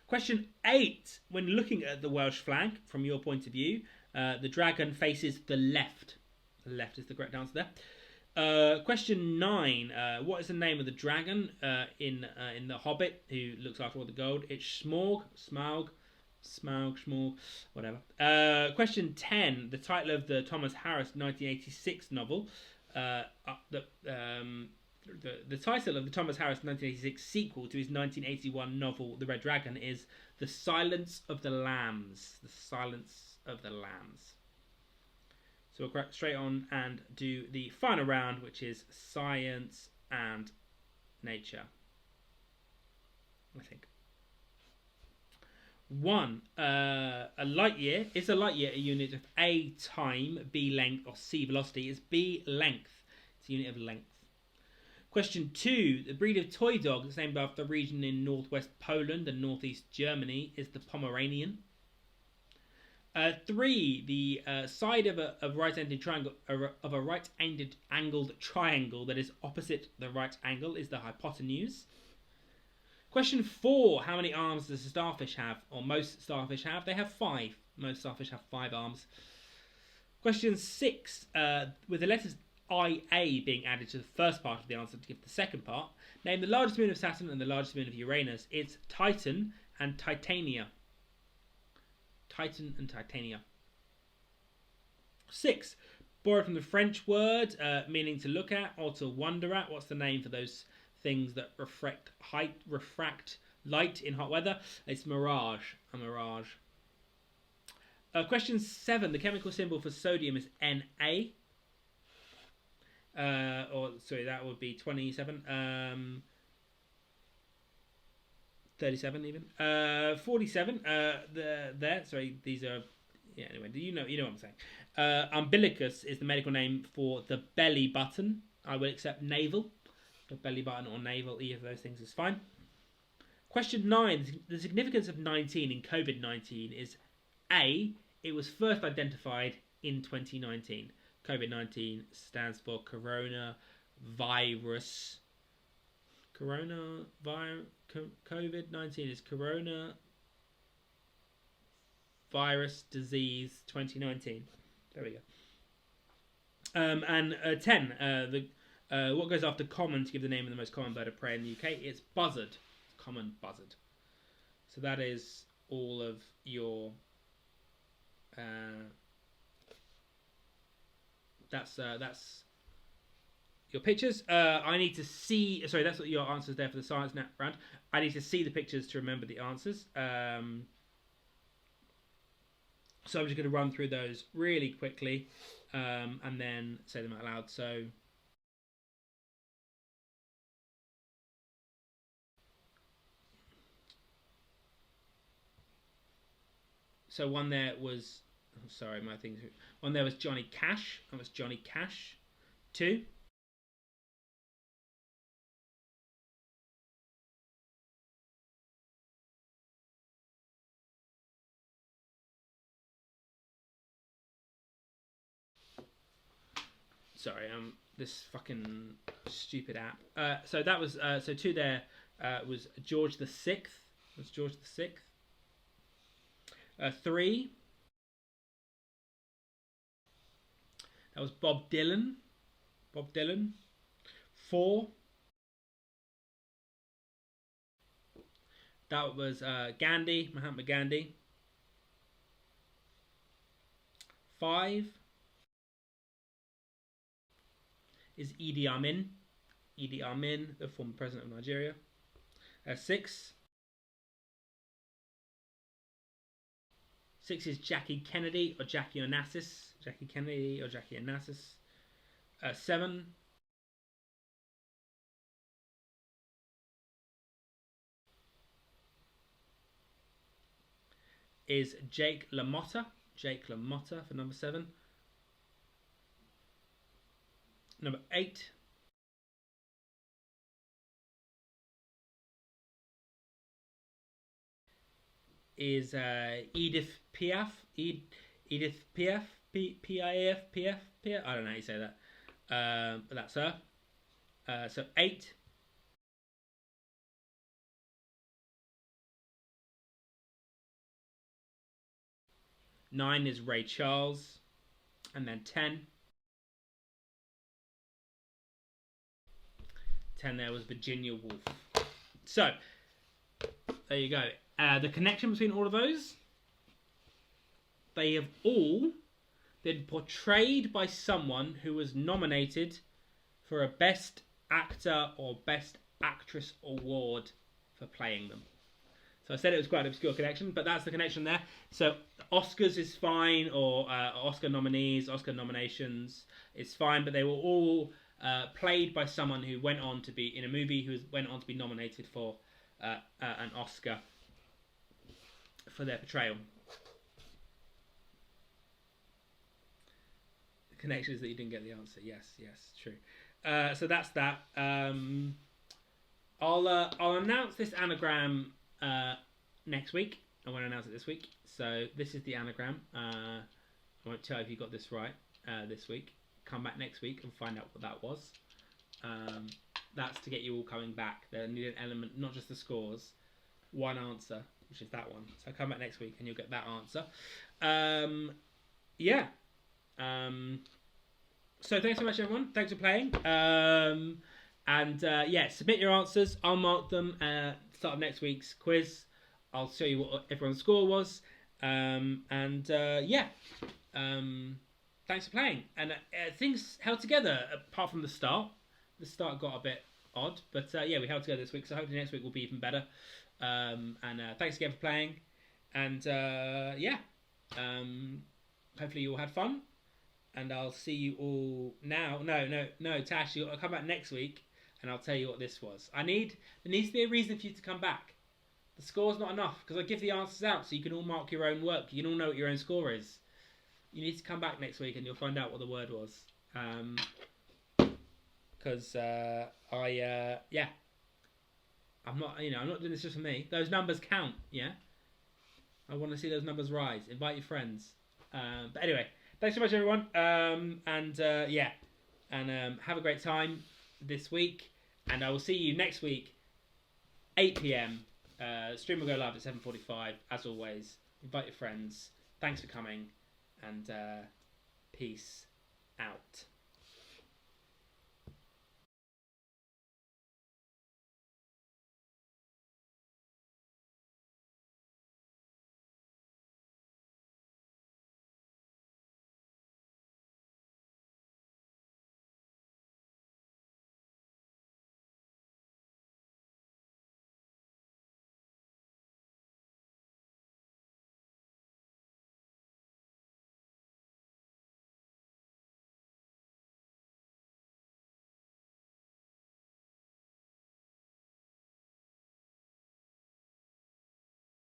Question 8, when looking at the Welsh flag from your point of view, the dragon faces the left. The left is the correct answer there. Question 9. What is the name of the dragon in The Hobbit who looks after all the gold? It's Smaug, whatever. Question 10. The title of the Thomas Harris 1986 novel. The title of the Thomas Harris 1986 sequel to his 1981 novel The Red Dragon is The Silence of the Lambs. The Silence of the Lambs. So we'll crack straight on and do the final round, which is science and nature, I think. 1. A light year. Is a light year a unit of A, time, B, length, or C, velocity? It's B, length. It's a unit of length. Question 2. The breed of toy dog that's named after the region in northwest Poland and northeast Germany is the Pomeranian. 3. The side of a right-angled triangle, of a right-angled triangle that is opposite the right angle is the hypotenuse. Question 4. How many arms does a starfish have? Or most starfish have? They have 5. Most starfish have 5 arms. Question 6. With the letters IA being added to the first part of the answer to give the second part, name the largest moon of Saturn and the largest moon of Uranus. It's Titan and Titania. Titan and Titania. 6. Borrowed from the French word meaning to look at or to wonder at. What's the name for those things that refract light in hot weather? It's mirage. A mirage. Question 7. The chemical symbol for sodium is Na. That would be 27. 37 even. 47. These are. Yeah. Anyway, you know what I'm saying. Umbilicus is the medical name for the belly button. I will accept navel. The belly button or navel. Either of those things is fine. Question 9. The significance of 19 in COVID-19 is A. It was first identified in 2019. COVID-19 stands for coronavirus. COVID-19 is corona virus disease 2019. There we go. And 10. What goes after common to give the name of the most common bird of prey in the UK? It's buzzard. Common buzzard. So that is all of your. That's your pictures. I need to see. Sorry, that's what your answers there for the science round. I need to see the pictures to remember the answers. So I'm just going to run through those really quickly, and then say them out loud. So one there was. Oh, sorry, my things. One there was Johnny Cash. That was Johnny Cash. 2. Sorry, this fucking stupid app. So that was so 2 there was George the Sixth. Was George the Sixth. 3. That was Bob Dylan. Bob Dylan. 4. That was Gandhi, Mahatma Gandhi. 5 is Idi Amin. Idi Amin, the former president of Nigeria. 6 is Jackie Kennedy or Jackie Onassis. Jackie Kennedy or Jackie Onassis. 7 is Jake LaMotta. Jake LaMotta for number 7. Number 8 is Edith Piaf. Edith Piaf. P-I-A-F. Piaf. I don't know how you say that. But that's her. So 8 9 is Ray Charles. And then 10 there was Virginia Woolf. So there you go. The connection between all of those, they have all been portrayed by someone who was nominated for a Best Actor or Best Actress award for playing them. So I said it was quite an obscure connection, but that's the connection there. So Oscars is fine, or Oscar nominees, Oscar nominations, it's fine, but they were all played by someone who went on to be in a movie, who went on to be nominated for an Oscar for their portrayal. The connection is that you didn't get the answer. Yes, true. So that's that. I'll announce this anagram next week. I won't announce it this week. So this is the anagram. I won't tell if you got this right this week. Come back next week and find out what that was. That's to get you all coming back. They need an element, not just the scores. One answer, which is that one. So come back next week and you'll get that answer. So thanks so much, everyone. Thanks for playing. Submit your answers. I'll mark them at the start of next week's quiz. I'll show you what everyone's score was. Thanks for playing. And things held together apart from the start. The start got a bit odd, but we held together this week. So hopefully next week will be even better. Thanks again for playing. And hopefully you all had fun. And I'll see you all now. No, Tash, I'll come back next week and I'll tell you what this was. There needs to be a reason for you to come back. The score's not enough because I give the answers out so you can all mark your own work. You can all know what your own score is. You need to come back next week and you'll find out what the word was. Because I'm not doing this just for me. Those numbers count, yeah? I want to see those numbers rise. Invite your friends. But anyway, thanks so much, everyone. Have a great time this week. And I will see you next week, 8 p.m. Stream will go live at 7:45, as always. Invite your friends. Thanks for coming. And peace out.